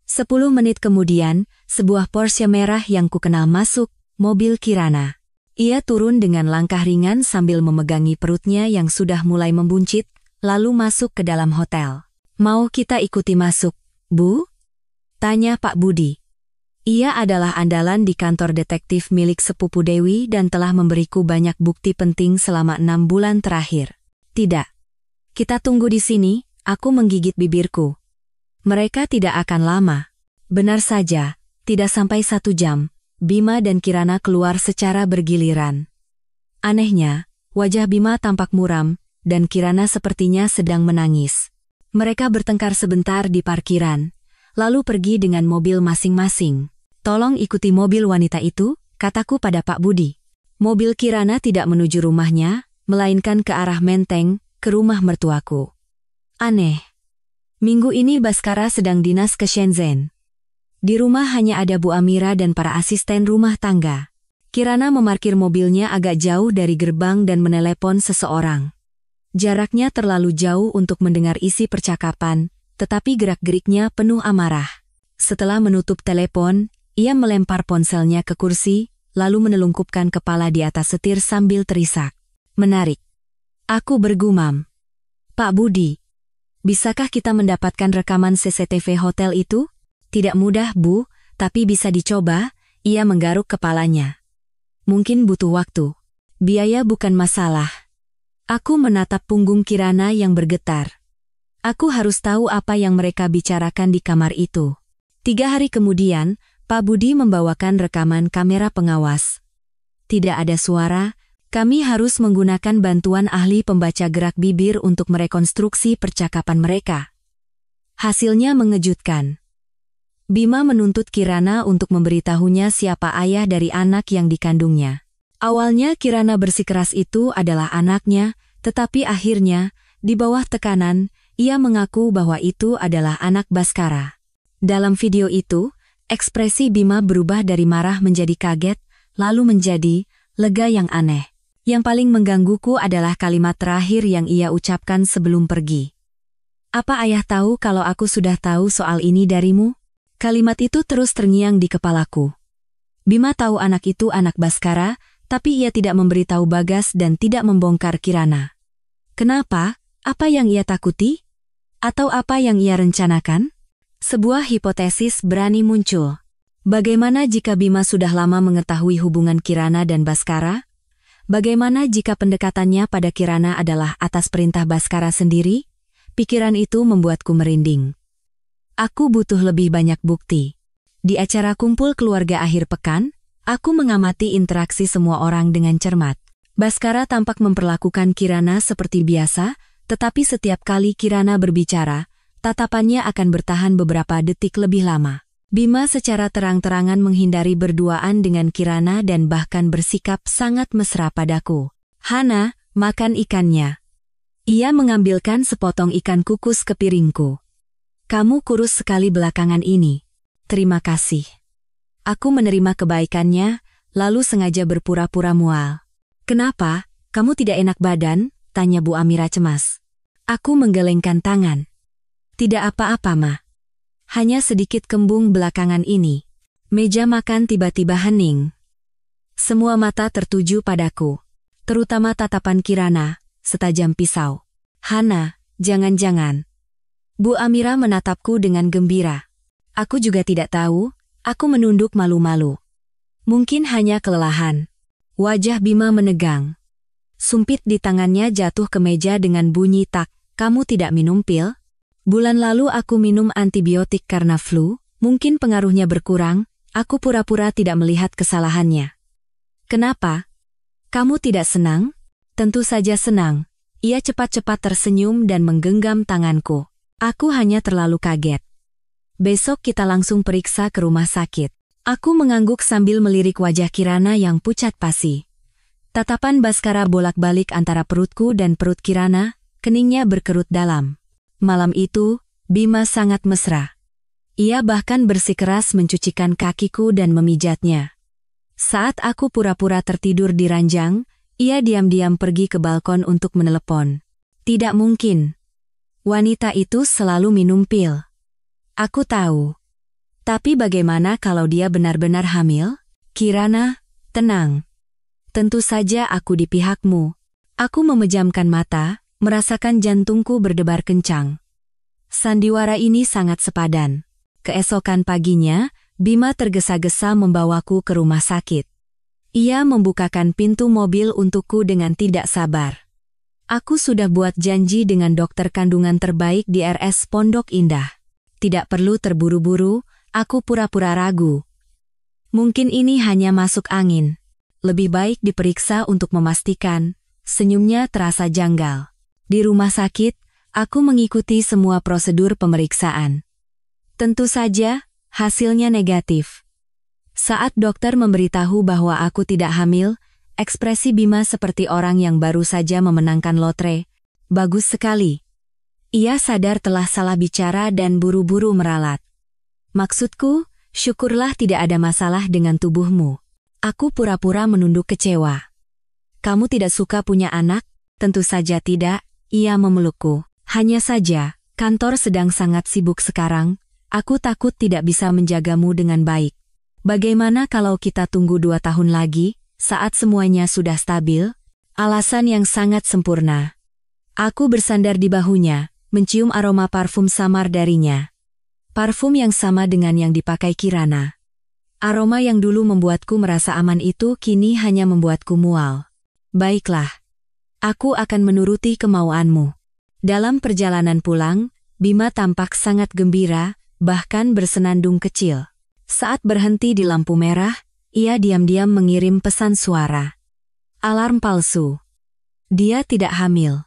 10 menit kemudian, sebuah Porsche merah yang kukenal masuk, mobil Kirana. Ia turun dengan langkah ringan sambil memegangi perutnya yang sudah mulai membuncit, lalu masuk ke dalam hotel. "Mau kita ikuti masuk, Bu?" tanya Pak Budi. Ia adalah andalan di kantor detektif milik sepupu Dewi dan telah memberiku banyak bukti penting selama 6 bulan terakhir. "Tidak. Kita tunggu di sini," aku menggigit bibirku. "Mereka tidak akan lama." Benar saja, tidak sampai 1 jam, Bima dan Kirana keluar secara bergiliran. Anehnya, wajah Bima tampak muram, dan Kirana sepertinya sedang menangis. Mereka bertengkar sebentar di parkiran, lalu pergi dengan mobil masing-masing. "Tolong ikuti mobil wanita itu," kataku pada Pak Budi. Mobil Kirana tidak menuju rumahnya, melainkan ke arah Menteng, ke rumah mertuaku. Aneh. Minggu ini Baskara sedang dinas ke Shenzhen. Di rumah hanya ada Bu Amira dan para asisten rumah tangga. Kirana memarkir mobilnya agak jauh dari gerbang dan menelepon seseorang. Jaraknya terlalu jauh untuk mendengar isi percakapan, tetapi gerak-geriknya penuh amarah. Setelah menutup telepon, ia melempar ponselnya ke kursi, lalu menelungkupkan kepala di atas setir sambil terisak. Menarik. Aku bergumam. Pak Budi, bisakah kita mendapatkan rekaman CCTV hotel itu? Tidak mudah, Bu, tapi bisa dicoba, ia menggaruk kepalanya. Mungkin butuh waktu. Biaya bukan masalah. Aku menatap punggung Kirana yang bergetar. Aku harus tahu apa yang mereka bicarakan di kamar itu. 3 hari kemudian, Pak Budi membawakan rekaman kamera pengawas. Tidak ada suara, kami harus menggunakan bantuan ahli pembaca gerak bibir untuk merekonstruksi percakapan mereka. Hasilnya mengejutkan. Bima menuntut Kirana untuk memberitahunya siapa ayah dari anak yang dikandungnya. Awalnya Kirana bersikeras itu adalah anaknya, tetapi akhirnya, di bawah tekanan, ia mengaku bahwa itu adalah anak Baskara. Dalam video itu, ekspresi Bima berubah dari marah menjadi kaget, lalu menjadi lega yang aneh. Yang paling menggangguku adalah kalimat terakhir yang ia ucapkan sebelum pergi. Apa ayah tahu kalau aku sudah tahu soal ini darimu? Kalimat itu terus terngiang di kepalaku. Bima tahu anak itu anak Baskara, tapi ia tidak memberitahu Bagas dan tidak membongkar Kirana. Kenapa? Apa yang ia takuti? Atau apa yang ia rencanakan? Sebuah hipotesis berani muncul. Bagaimana jika Bima sudah lama mengetahui hubungan Kirana dan Baskara? Bagaimana jika pendekatannya pada Kirana adalah atas perintah Baskara sendiri? Pikiran itu membuatku merinding. Aku butuh lebih banyak bukti. Di acara kumpul keluarga akhir pekan, aku mengamati interaksi semua orang dengan cermat. Baskara tampak memperlakukan Kirana seperti biasa, tetapi setiap kali Kirana berbicara, tatapannya akan bertahan beberapa detik lebih lama. Bima secara terang-terangan menghindari berduaan dengan Kirana dan bahkan bersikap sangat mesra padaku. Hana, makan ikannya. Ia mengambilkan sepotong ikan kukus ke piringku. Kamu kurus sekali belakangan ini. Terima kasih. Aku menerima kebaikannya, lalu sengaja berpura-pura mual. Kenapa? Kamu tidak enak badan? Tanya Bu Amira cemas. Aku menggelengkan tangan. Tidak apa-apa, Ma. Hanya sedikit kembung belakangan ini. Meja makan tiba-tiba hening. Semua mata tertuju padaku. Terutama tatapan Kirana, setajam pisau. Hana, jangan-jangan. Bu Amira menatapku dengan gembira. Aku juga tidak tahu, aku menunduk malu-malu. Mungkin hanya kelelahan. Wajah Bima menegang. Sumpit di tangannya jatuh ke meja dengan bunyi tak. Kamu tidak minum pil? Bulan lalu aku minum antibiotik karena flu, mungkin pengaruhnya berkurang, aku pura-pura tidak melihat kesalahannya. Kenapa? Kamu tidak senang? Tentu saja senang. Ia cepat-cepat tersenyum dan menggenggam tanganku. Aku hanya terlalu kaget. Besok kita langsung periksa ke rumah sakit. Aku mengangguk sambil melirik wajah Kirana yang pucat pasi. Tatapan Baskara bolak-balik antara perutku dan perut Kirana, keningnya berkerut dalam. Malam itu, Bima sangat mesra. Ia bahkan bersikeras mencucikan kakiku dan memijatnya. Saat aku pura-pura tertidur di ranjang, ia diam-diam pergi ke balkon untuk menelepon. Tidak mungkin. Wanita itu selalu minum pil. Aku tahu. Tapi bagaimana kalau dia benar-benar hamil? Kirana, tenang. Tentu saja aku di pihakmu. Aku memejamkan mata, merasakan jantungku berdebar kencang. Sandiwara ini sangat sepadan. Keesokan paginya, Bima tergesa-gesa membawaku ke rumah sakit. Ia membukakan pintu mobil untukku dengan tidak sabar. Aku sudah buat janji dengan dokter kandungan terbaik di RS Pondok Indah. Tidak perlu terburu-buru, aku pura-pura ragu. Mungkin ini hanya masuk angin. Lebih baik diperiksa untuk memastikan. Senyumnya terasa janggal. Di rumah sakit, aku mengikuti semua prosedur pemeriksaan. Tentu saja, hasilnya negatif. Saat dokter memberitahu bahwa aku tidak hamil, ekspresi Bima seperti orang yang baru saja memenangkan lotre. Bagus sekali. Ia sadar telah salah bicara dan buru-buru meralat. Maksudku, syukurlah tidak ada masalah dengan tubuhmu. Aku pura-pura menunduk kecewa. Kamu tidak suka punya anak? Tentu saja tidak, ia memelukku. Hanya saja, kantor sedang sangat sibuk sekarang, aku takut tidak bisa menjagamu dengan baik. Bagaimana kalau kita tunggu 2 tahun lagi, saat semuanya sudah stabil? Alasan yang sangat sempurna. Aku bersandar di bahunya, mencium aroma parfum samar darinya. Parfum yang sama dengan yang dipakai Kirana. Aroma yang dulu membuatku merasa aman itu kini hanya membuatku mual. Baiklah. Aku akan menuruti kemauanmu. Dalam perjalanan pulang, Bima tampak sangat gembira, bahkan bersenandung kecil. Saat berhenti di lampu merah, ia diam-diam mengirim pesan suara. Alarm palsu. Dia tidak hamil.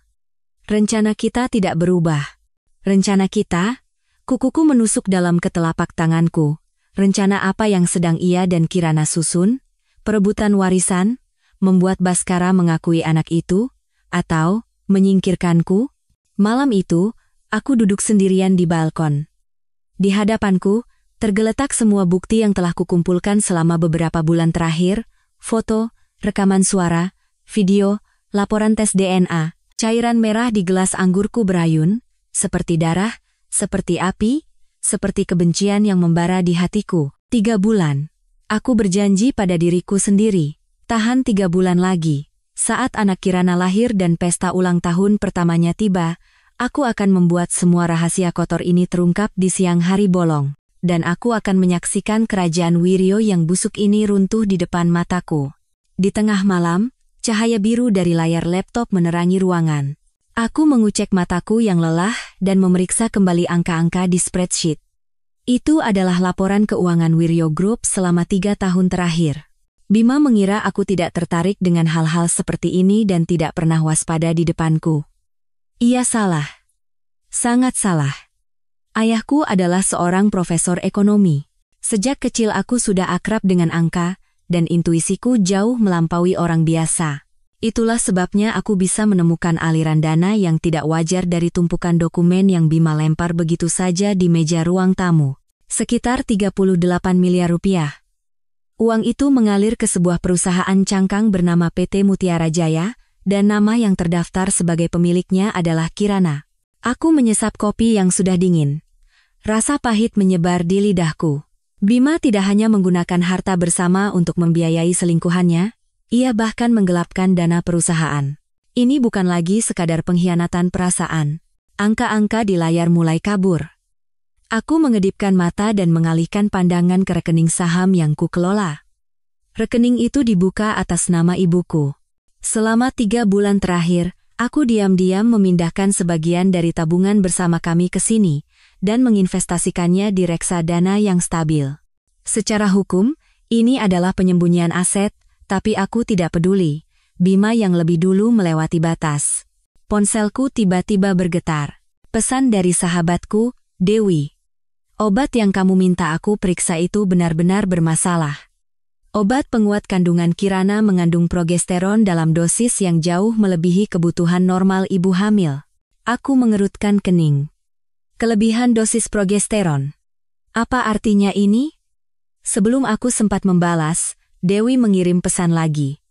Rencana kita tidak berubah. Rencana kita? Kukuku menusuk dalam ketelapak tanganku. Rencana apa yang sedang ia dan Kirana susun? Perebutan warisan? Membuat Baskara mengakui anak itu? Atau menyingkirkanku? Malam itu, aku duduk sendirian di balkon. Di hadapanku, tergeletak semua bukti yang telah kukumpulkan selama beberapa bulan terakhir, foto, rekaman suara, video, laporan tes DNA, cairan merah di gelas anggurku berayun, seperti darah, seperti api, seperti kebencian yang membara di hatiku. 3 bulan. Aku berjanji pada diriku sendiri, tahan 3 bulan lagi. Saat anak Kirana lahir dan pesta ulang tahun pertamanya tiba, aku akan membuat semua rahasia kotor ini terungkap di siang hari bolong. Dan aku akan menyaksikan kerajaan Wiryo yang busuk ini runtuh di depan mataku. Di tengah malam, cahaya biru dari layar laptop menerangi ruangan. Aku mengucek mataku yang lelah dan memeriksa kembali angka-angka di spreadsheet. Itu adalah laporan keuangan Wiryo Group selama 3 tahun terakhir. Bima mengira aku tidak tertarik dengan hal-hal seperti ini dan tidak pernah waspada di depanku. Ia salah. Sangat salah. Ayahku adalah seorang profesor ekonomi. Sejak kecil aku sudah akrab dengan angka, dan intuisiku jauh melampaui orang biasa. Itulah sebabnya aku bisa menemukan aliran dana yang tidak wajar dari tumpukan dokumen yang Bima lempar begitu saja di meja ruang tamu. Sekitar 38 miliar rupiah. Uang itu mengalir ke sebuah perusahaan cangkang bernama PT Mutiara Jaya, dan nama yang terdaftar sebagai pemiliknya adalah Kirana. Aku menyesap kopi yang sudah dingin. Rasa pahit menyebar di lidahku. Bima tidak hanya menggunakan harta bersama untuk membiayai selingkuhannya, ia bahkan menggelapkan dana perusahaan. Ini bukan lagi sekadar pengkhianatan perasaan. Angka-angka di layar mulai kabur. Aku mengedipkan mata dan mengalihkan pandangan ke rekening saham yang kukelola. Rekening itu dibuka atas nama ibuku. Selama 3 bulan terakhir, aku diam-diam memindahkan sebagian dari tabungan bersama kami ke sini, dan menginvestasikannya di reksadana yang stabil. Secara hukum, ini adalah penyembunyian aset, tapi aku tidak peduli. Bima yang lebih dulu melewati batas. Ponselku tiba-tiba bergetar. Pesan dari sahabatku, Dewi. Obat yang kamu minta aku periksa itu benar-benar bermasalah. Obat penguat kandungan Kirana mengandung progesteron dalam dosis yang jauh melebihi kebutuhan normal ibu hamil. Aku mengerutkan kening. Kelebihan dosis progesteron. Apa artinya ini? Sebelum aku sempat membalas, Dewi mengirim pesan lagi.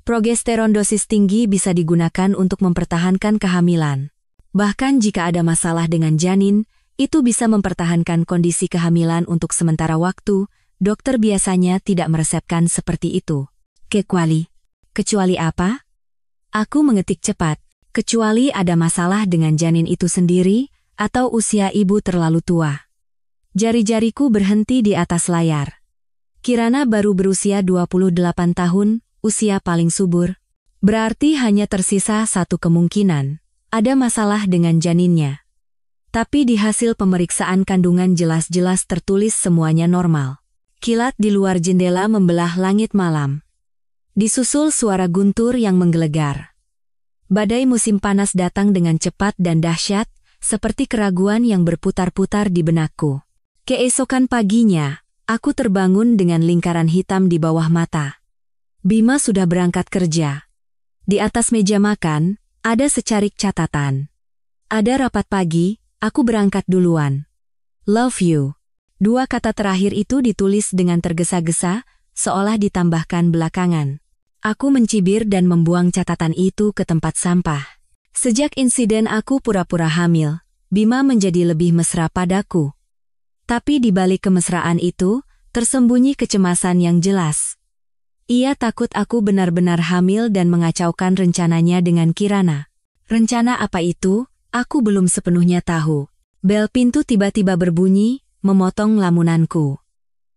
Progesteron dosis tinggi bisa digunakan untuk mempertahankan kehamilan. Bahkan jika ada masalah dengan janin, itu bisa mempertahankan kondisi kehamilan untuk sementara waktu. Dokter biasanya tidak meresepkan seperti itu. Kecuali apa? Aku mengetik cepat. Kecuali ada masalah dengan janin itu sendiri, atau usia ibu terlalu tua. Jari-jariku berhenti di atas layar. Kirana baru berusia 28 tahun, usia paling subur. Berarti hanya tersisa satu kemungkinan. Ada masalah dengan janinnya. Tapi di hasil pemeriksaan kandungan jelas-jelas tertulis semuanya normal. Kilat di luar jendela membelah langit malam. Disusul suara guntur yang menggelegar. Badai musim panas datang dengan cepat dan dahsyat, seperti keraguan yang berputar-putar di benakku. Keesokan paginya, aku terbangun dengan lingkaran hitam di bawah mata. Bima sudah berangkat kerja. Di atas meja makan, ada secarik catatan. Ada rapat pagi, aku berangkat duluan. Love you. Dua kata terakhir itu ditulis dengan tergesa-gesa, seolah ditambahkan belakangan. Aku mencibir dan membuang catatan itu ke tempat sampah. Sejak insiden aku pura-pura hamil, Bima menjadi lebih mesra padaku. Tapi di balik kemesraan itu, tersembunyi kecemasan yang jelas. Ia takut aku benar-benar hamil dan mengacaukan rencananya dengan Kirana. Rencana apa itu? Aku belum sepenuhnya tahu. Bel pintu tiba-tiba berbunyi, memotong lamunanku.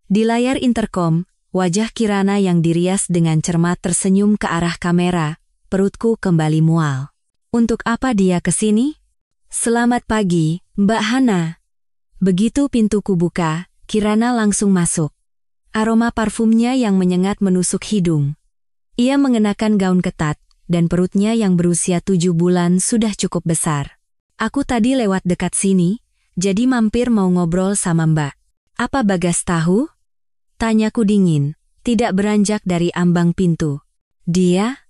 Di layar interkom, wajah Kirana yang dirias dengan cermat tersenyum ke arah kamera, perutku kembali mual. Untuk apa dia kesini? Selamat pagi, Mbak Hana. Begitu pintuku buka, Kirana langsung masuk. Aroma parfumnya yang menyengat menusuk hidung. Ia mengenakan gaun ketat, dan perutnya yang berusia 7 bulan sudah cukup besar. Aku tadi lewat dekat sini, jadi mampir mau ngobrol sama Mbak. Apa Bagas tahu? Tanyaku dingin, tidak beranjak dari ambang pintu. Dia?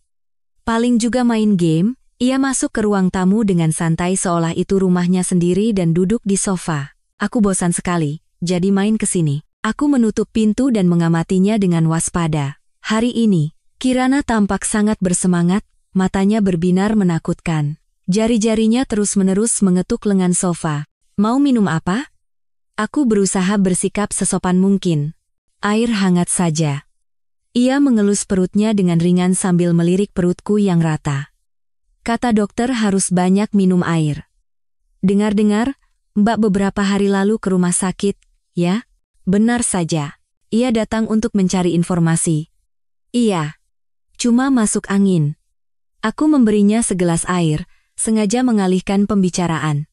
Paling juga main game. Ia masuk ke ruang tamu dengan santai seolah itu rumahnya sendiri dan duduk di sofa. Aku bosan sekali, jadi main ke sini. Aku menutup pintu dan mengamatinya dengan waspada. Hari ini, Kirana tampak sangat bersemangat, matanya berbinar menakutkan. Jari-jarinya terus-menerus mengetuk lengan sofa. Mau minum apa? Aku berusaha bersikap sesopan mungkin. Air hangat saja. Ia mengelus perutnya dengan ringan sambil melirik perutku yang rata. Kata dokter harus banyak minum air. Dengar-dengar, Mbak beberapa hari lalu ke rumah sakit, ya? Benar saja. Ia datang untuk mencari informasi. Iya. Cuma masuk angin. Aku memberinya segelas air, sengaja mengalihkan pembicaraan.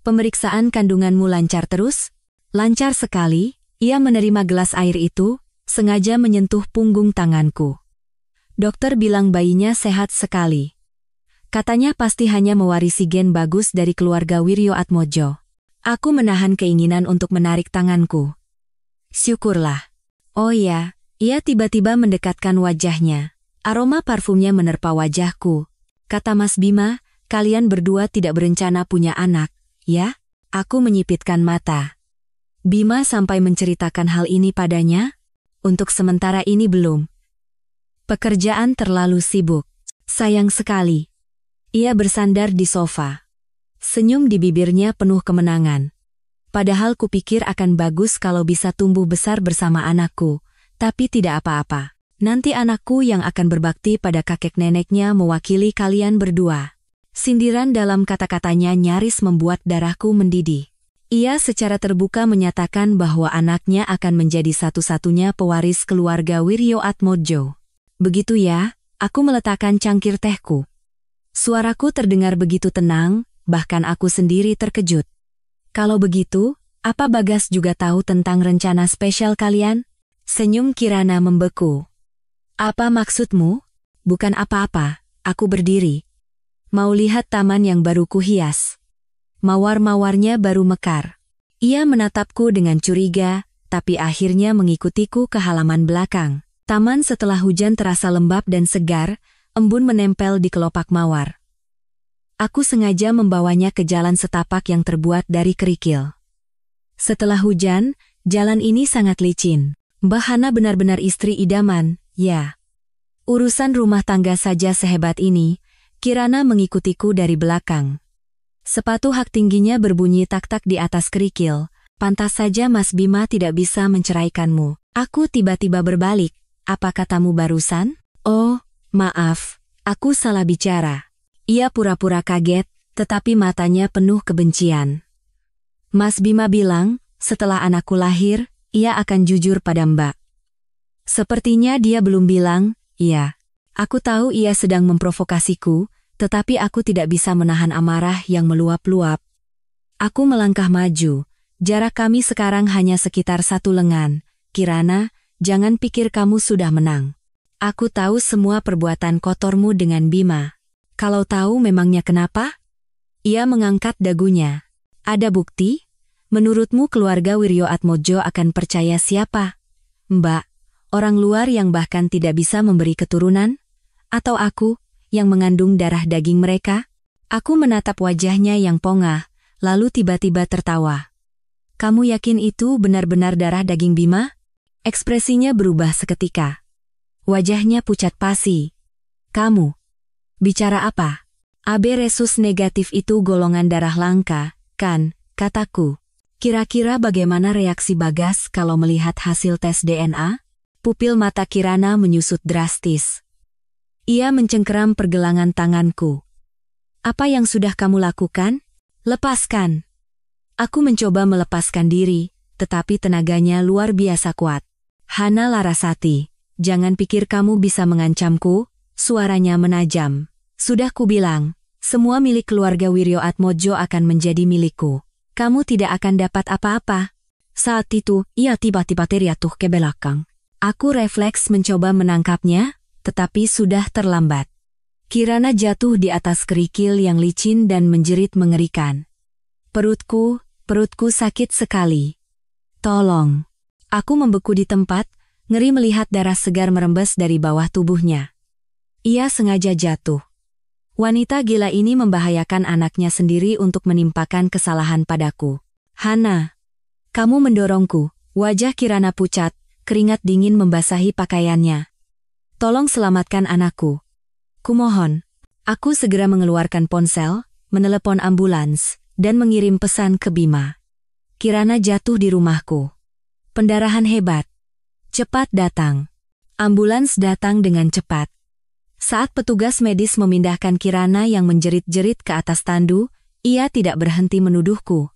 Pemeriksaan kandunganmu lancar terus? Lancar sekali. Ia menerima gelas air itu, sengaja menyentuh punggung tanganku. Dokter bilang bayinya sehat sekali. Katanya pasti hanya mewarisi gen bagus dari keluarga Wiryoatmojo. Aku menahan keinginan untuk menarik tanganku. Syukurlah. Oh ya, ia tiba-tiba mendekatkan wajahnya. Aroma parfumnya menerpa wajahku. Kata Mas Bima, kalian berdua tidak berencana punya anak, ya? Aku menyipitkan mata. Bima sampai menceritakan hal ini padanya? Untuk sementara ini belum. Pekerjaan terlalu sibuk. Sayang sekali. Ia bersandar di sofa. Senyum di bibirnya penuh kemenangan. Padahal kupikir akan bagus kalau bisa tumbuh besar bersama anakku, tapi tidak apa-apa. Nanti anakku yang akan berbakti pada kakek neneknya mewakili kalian berdua. Sindiran dalam kata-katanya nyaris membuat darahku mendidih. Ia secara terbuka menyatakan bahwa anaknya akan menjadi satu-satunya pewaris keluarga Wiryoatmojo. Begitu ya, aku meletakkan cangkir tehku. Suaraku terdengar begitu tenang, bahkan aku sendiri terkejut. Kalau begitu, apa Bagas juga tahu tentang rencana spesial kalian? Senyum Kirana membeku. Apa maksudmu? Bukan apa-apa, aku berdiri. Mau lihat taman yang baru kuhias. Mawar-mawarnya baru mekar. Ia menatapku dengan curiga, tapi akhirnya mengikutiku ke halaman belakang. Taman setelah hujan terasa lembab dan segar, embun menempel di kelopak mawar. Aku sengaja membawanya ke jalan setapak yang terbuat dari kerikil. Setelah hujan, jalan ini sangat licin. Mbak Hana benar-benar istri idaman, ya. Urusan rumah tangga saja sehebat ini, Kirana mengikutiku dari belakang. Sepatu hak tingginya berbunyi tak-tak di atas kerikil. Pantas saja Mas Bima tidak bisa menceraikanmu. Aku tiba-tiba berbalik. Apa katamu barusan? Oh, maaf. Aku salah bicara. Ia pura-pura kaget, tetapi matanya penuh kebencian. Mas Bima bilang, setelah anakku lahir, ia akan jujur pada Mbak. Sepertinya dia belum bilang, iya. Aku tahu ia sedang memprovokasiku, tetapi aku tidak bisa menahan amarah yang meluap-luap. Aku melangkah maju. Jarak kami sekarang hanya sekitar 1 lengan. Kirana, jangan pikir kamu sudah menang. Aku tahu semua perbuatan kotormu dengan Bima. Kalau tahu memangnya kenapa? Ia mengangkat dagunya. Ada bukti? Menurutmu keluarga Wiryoatmojo akan percaya siapa? Mbak, orang luar yang bahkan tidak bisa memberi keturunan? Atau aku, yang mengandung darah daging mereka? Aku menatap wajahnya yang pongah, lalu tiba-tiba tertawa. Kamu yakin itu benar-benar darah daging Bima? Ekspresinya berubah seketika. Wajahnya pucat pasi. Kamu bicara apa? AB resus negatif itu golongan darah langka, kan, kataku. Kira-kira bagaimana reaksi Bagas kalau melihat hasil tes DNA? Pupil mata Kirana menyusut drastis. Ia mencengkeram pergelangan tanganku. Apa yang sudah kamu lakukan? Lepaskan. Aku mencoba melepaskan diri, tetapi tenaganya luar biasa kuat. Hana Larasati, jangan pikir kamu bisa mengancamku, suaranya menajam. Sudah kubilang, semua milik keluarga Wiryo Atmojo akan menjadi milikku. Kamu tidak akan dapat apa-apa. Saat itu, ia tiba-tiba terjatuh ke belakang. Aku refleks mencoba menangkapnya, tetapi sudah terlambat. Kirana jatuh di atas kerikil yang licin dan menjerit mengerikan. Perutku sakit sekali. Tolong. Aku membeku di tempat, ngeri melihat darah segar merembes dari bawah tubuhnya. Ia sengaja jatuh. Wanita gila ini membahayakan anaknya sendiri untuk menimpakan kesalahan padaku. Hana, kamu mendorongku. Wajah Kirana pucat, keringat dingin membasahi pakaiannya. Tolong selamatkan anakku. Kumohon. Aku segera mengeluarkan ponsel, menelepon ambulans, dan mengirim pesan ke Bima. Kirana jatuh di rumahku. Pendarahan hebat. Cepat datang. Ambulans datang dengan cepat. Saat petugas medis memindahkan Kirana yang menjerit-jerit ke atas tandu, ia tidak berhenti menuduhku.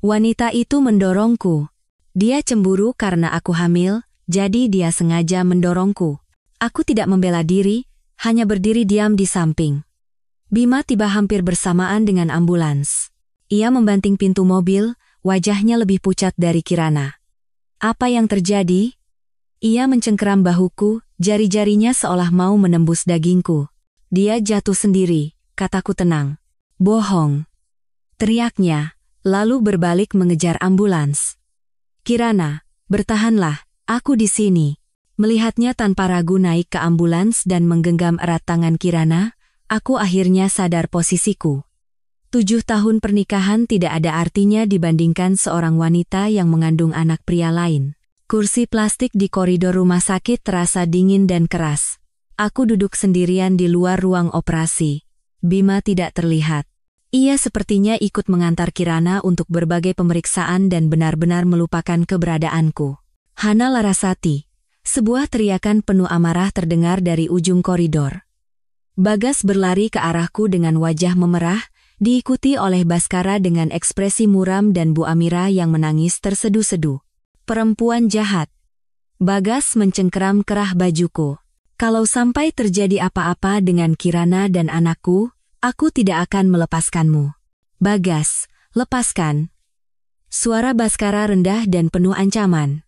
Wanita itu mendorongku. Dia cemburu karena aku hamil, jadi dia sengaja mendorongku. Aku tidak membela diri, hanya berdiri diam di samping. Bima tiba hampir bersamaan dengan ambulans. Ia membanting pintu mobil, wajahnya lebih pucat dari Kirana. Apa yang terjadi? Ia mencengkeram bahuku, jari-jarinya seolah mau menembus dagingku. Dia jatuh sendiri, kataku tenang. Bohong. Teriaknya, lalu berbalik mengejar ambulans. Kirana, bertahanlah, aku di sini. Melihatnya tanpa ragu naik ke ambulans dan menggenggam erat tangan Kirana, aku akhirnya sadar posisiku. 7 tahun pernikahan tidak ada artinya dibandingkan seorang wanita yang mengandung anak pria lain. Kursi plastik di koridor rumah sakit terasa dingin dan keras. Aku duduk sendirian di luar ruang operasi. Bima tidak terlihat. Ia sepertinya ikut mengantar Kirana untuk berbagai pemeriksaan dan benar-benar melupakan keberadaanku. Hana Larasati. Sebuah teriakan penuh amarah terdengar dari ujung koridor. Bagas berlari ke arahku dengan wajah memerah, diikuti oleh Baskara dengan ekspresi muram dan Bu Amira yang menangis tersedu-sedu. Perempuan jahat. Bagas mencengkeram kerah bajuku. Kalau sampai terjadi apa-apa dengan Kirana dan anakku, aku tidak akan melepaskanmu. Bagas, lepaskan. Suara Baskara rendah dan penuh ancaman.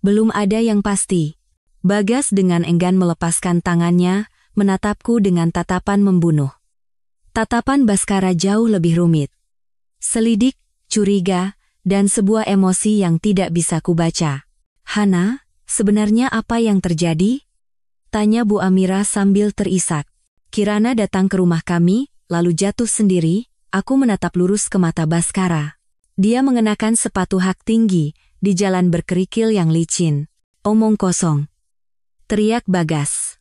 Belum ada yang pasti. Bagas dengan enggan melepaskan tangannya, menatapku dengan tatapan membunuh. Tatapan Baskara jauh lebih rumit. Selidik, curiga, dan sebuah emosi yang tidak bisa kubaca. Hana, sebenarnya apa yang terjadi? Tanya Bu Amira sambil terisak. Kirana datang ke rumah kami, lalu jatuh sendiri. Aku menatap lurus ke mata Baskara. Dia mengenakan sepatu hak tinggi, di jalan berkerikil yang licin. Omong kosong. Teriak Bagas.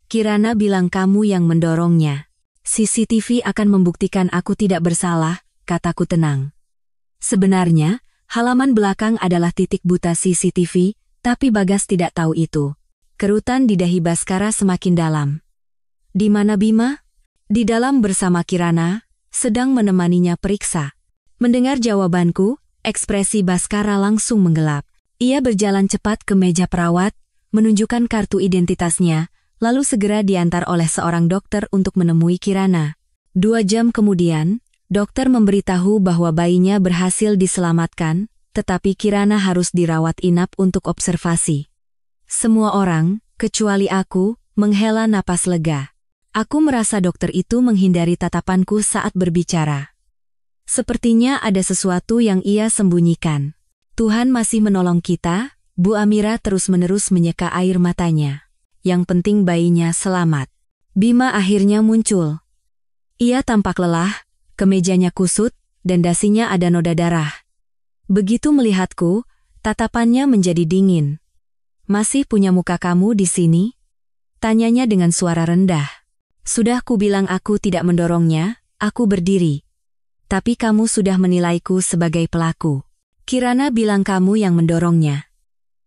Kirana bilang kamu yang mendorongnya. CCTV akan membuktikan aku tidak bersalah, kataku tenang. Sebenarnya, halaman belakang adalah titik buta CCTV, tapi Bagas tidak tahu itu. Kerutan di dahi Baskara semakin dalam. Di mana Bima? Di dalam bersama Kirana, sedang menemaninya periksa. Mendengar jawabanku, ekspresi Baskara langsung menggelap. Ia berjalan cepat ke meja perawat, menunjukkan kartu identitasnya, lalu segera diantar oleh seorang dokter untuk menemui Kirana. 2 jam kemudian, dokter memberitahu bahwa bayinya berhasil diselamatkan, tetapi Kirana harus dirawat inap untuk observasi. Semua orang, kecuali aku, menghela napas lega. Aku merasa dokter itu menghindari tatapanku saat berbicara. Sepertinya ada sesuatu yang ia sembunyikan. Tuhan masih menolong kita, Bu Amira terus-menerus menyeka air matanya. Yang penting bayinya selamat. Bima akhirnya muncul. Ia tampak lelah, kemejanya kusut, dan dasinya ada noda darah. Begitu melihatku, tatapannya menjadi dingin. Masih punya muka kamu di sini? Tanyanya dengan suara rendah. Sudah kubilang aku tidak mendorongnya, aku berdiri. Tapi kamu sudah menilaiku sebagai pelaku. Kirana bilang kamu yang mendorongnya.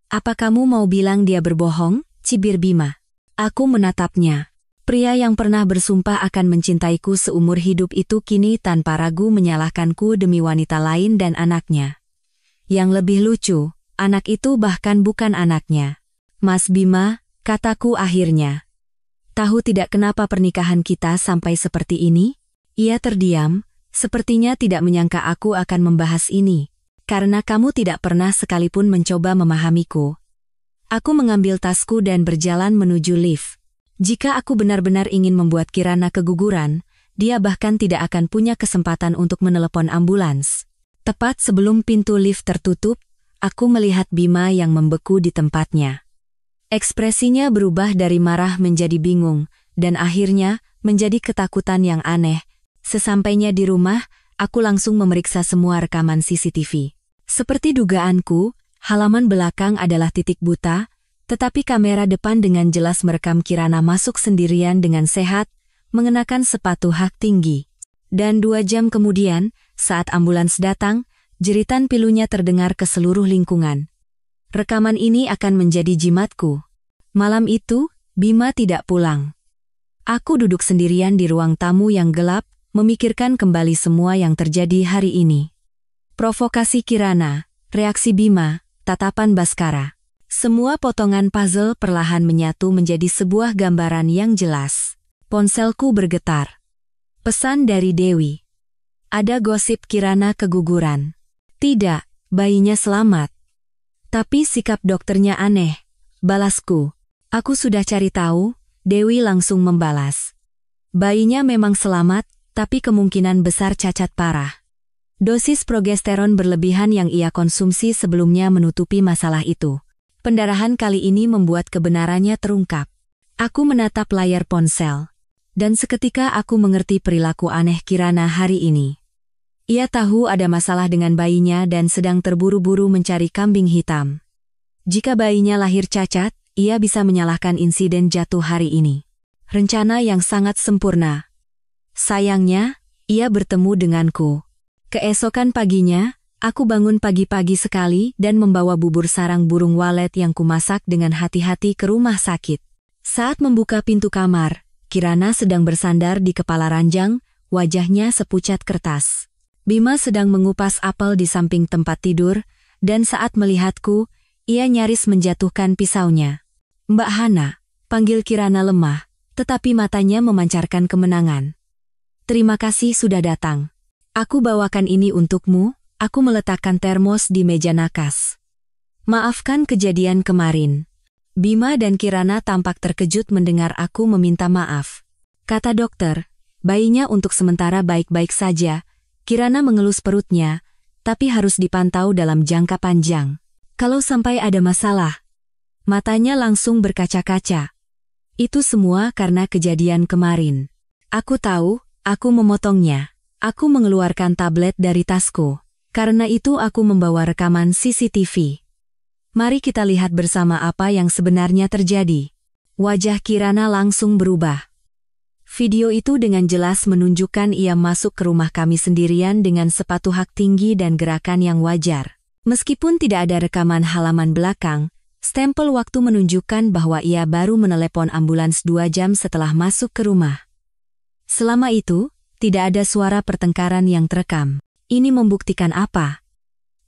Apa kamu mau bilang dia berbohong? Cibir Bima. Aku menatapnya. Pria yang pernah bersumpah akan mencintaiku seumur hidup itu kini tanpa ragu menyalahkanku demi wanita lain dan anaknya. Yang lebih lucu, anak itu bahkan bukan anaknya. Mas Bima, kataku akhirnya. Tahu tidak kenapa pernikahan kita sampai seperti ini? Ia terdiam, sepertinya tidak menyangka aku akan membahas ini. Karena kamu tidak pernah sekalipun mencoba memahamiku. Aku mengambil tasku dan berjalan menuju lift. Jika aku benar-benar ingin membuat Kirana keguguran, dia bahkan tidak akan punya kesempatan untuk menelepon ambulans. Tepat sebelum pintu lift tertutup, aku melihat Bima yang membeku di tempatnya. Ekspresinya berubah dari marah menjadi bingung, dan akhirnya menjadi ketakutan yang aneh. Sesampainya di rumah, aku langsung memeriksa semua rekaman CCTV. Seperti dugaanku, halaman belakang adalah titik buta, tetapi kamera depan dengan jelas merekam Kirana masuk sendirian dengan sehat, mengenakan sepatu hak tinggi. Dan 2 jam kemudian, saat ambulans datang, jeritan pilunya terdengar ke seluruh lingkungan. Rekaman ini akan menjadi jimatku. Malam itu, Bima tidak pulang. Aku duduk sendirian di ruang tamu yang gelap, memikirkan kembali semua yang terjadi hari ini. Provokasi Kirana, reaksi Bima, tatapan Baskara. Semua potongan puzzle perlahan menyatu menjadi sebuah gambaran yang jelas. Ponselku bergetar. Pesan dari Dewi. Ada gosip Kirana keguguran. Tidak, bayinya selamat. Tapi sikap dokternya aneh. Balasku. Aku sudah cari tahu, Dewi langsung membalas. Bayinya memang selamat, tapi kemungkinan besar cacat parah. Dosis progesteron berlebihan yang ia konsumsi sebelumnya menutupi masalah itu. Pendarahan kali ini membuat kebenarannya terungkap. Aku menatap layar ponsel. Dan seketika aku mengerti perilaku aneh Kirana hari ini. Ia tahu ada masalah dengan bayinya dan sedang terburu-buru mencari kambing hitam. Jika bayinya lahir cacat, ia bisa menyalahkan insiden jatuh hari ini. Rencana yang sangat sempurna. Sayangnya, ia bertemu denganku. Keesokan paginya, aku bangun pagi-pagi sekali dan membawa bubur sarang burung walet yang kumasak dengan hati-hati ke rumah sakit. Saat membuka pintu kamar, Kirana sedang bersandar di kepala ranjang, wajahnya sepucat kertas. Bima sedang mengupas apel di samping tempat tidur, dan saat melihatku, ia nyaris menjatuhkan pisaunya. Mbak Hana, panggil Kirana lemah, tetapi matanya memancarkan kemenangan. Terima kasih sudah datang. Aku bawakan ini untukmu. Aku meletakkan termos di meja nakas. Maafkan kejadian kemarin. Bima dan Kirana tampak terkejut mendengar aku meminta maaf. Kata dokter, bayinya untuk sementara baik-baik saja. Kirana mengelus perutnya, tapi harus dipantau dalam jangka panjang. Kalau sampai ada masalah, matanya langsung berkaca-kaca. Itu semua karena kejadian kemarin. Aku tahu, aku memotongnya. Aku mengeluarkan tablet dari tasku. Karena itu aku membawa rekaman CCTV. Mari kita lihat bersama apa yang sebenarnya terjadi. Wajah Kirana langsung berubah. Video itu dengan jelas menunjukkan ia masuk ke rumah kami sendirian dengan sepatu hak tinggi dan gerakan yang wajar. Meskipun tidak ada rekaman halaman belakang, stempel waktu menunjukkan bahwa ia baru menelepon ambulans 2 jam setelah masuk ke rumah. Selama itu, tidak ada suara pertengkaran yang terekam. Ini membuktikan apa?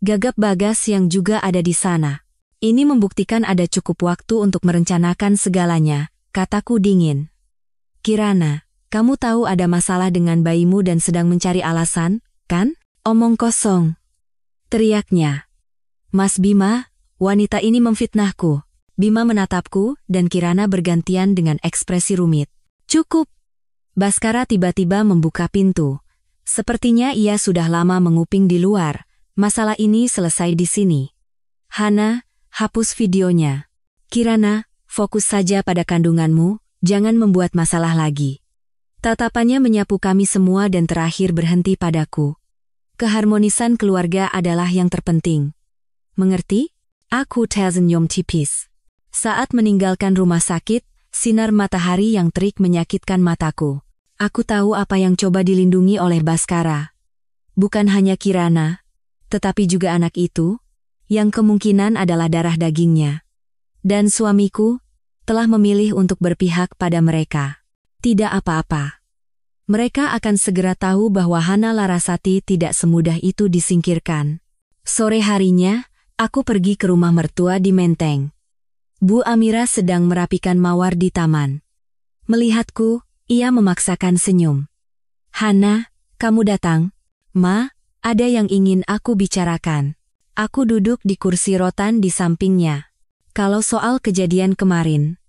Gagap Bagas yang juga ada di sana. Ini membuktikan ada cukup waktu untuk merencanakan segalanya, kataku dingin. Kirana, kamu tahu ada masalah dengan bayimu dan sedang mencari alasan, kan? Omong kosong. Teriaknya. Mas Bima, wanita ini memfitnahku. Bima menatapku dan Kirana bergantian dengan ekspresi rumit. Cukup. Baskara tiba-tiba membuka pintu. Sepertinya ia sudah lama menguping di luar. Masalah ini selesai di sini. Hana, hapus videonya. Kirana, fokus saja pada kandunganmu, jangan membuat masalah lagi. Tatapannya menyapu kami semua dan terakhir berhenti padaku. Keharmonisan keluarga adalah yang terpenting. Mengerti? Aku tersenyum tipis. Saat meninggalkan rumah sakit, sinar matahari yang terik menyakitkan mataku. Aku tahu apa yang coba dilindungi oleh Bhaskara. Bukan hanya Kirana, tetapi juga anak itu, yang kemungkinan adalah darah dagingnya. Dan suamiku telah memilih untuk berpihak pada mereka. Tidak apa-apa. Mereka akan segera tahu bahwa Hana Larasati tidak semudah itu disingkirkan. Sore harinya, aku pergi ke rumah mertua di Menteng. Bu Amira sedang merapikan mawar di taman. Melihatku, ia memaksakan senyum. Hana, kamu datang? Ma, ada yang ingin aku bicarakan. Aku duduk di kursi rotan di sampingnya. Kalau soal kejadian kemarin,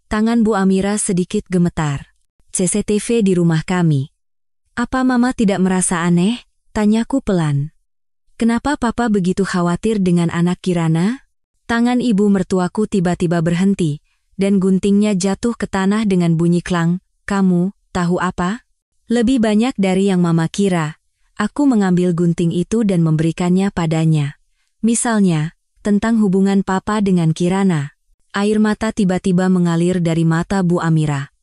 tangan Bu Amira sedikit gemetar. CCTV di rumah kami. Apa Mama tidak merasa aneh? Tanyaku pelan. Kenapa Papa begitu khawatir dengan anak Kirana? Tangan ibu mertuaku tiba-tiba berhenti, dan guntingnya jatuh ke tanah dengan bunyi klang. Kamu tahu apa? Lebih banyak dari yang Mama kira. Aku mengambil gunting itu dan memberikannya padanya. Misalnya, tentang hubungan Papa dengan Kirana. Air mata tiba-tiba mengalir dari mata Bu Amira.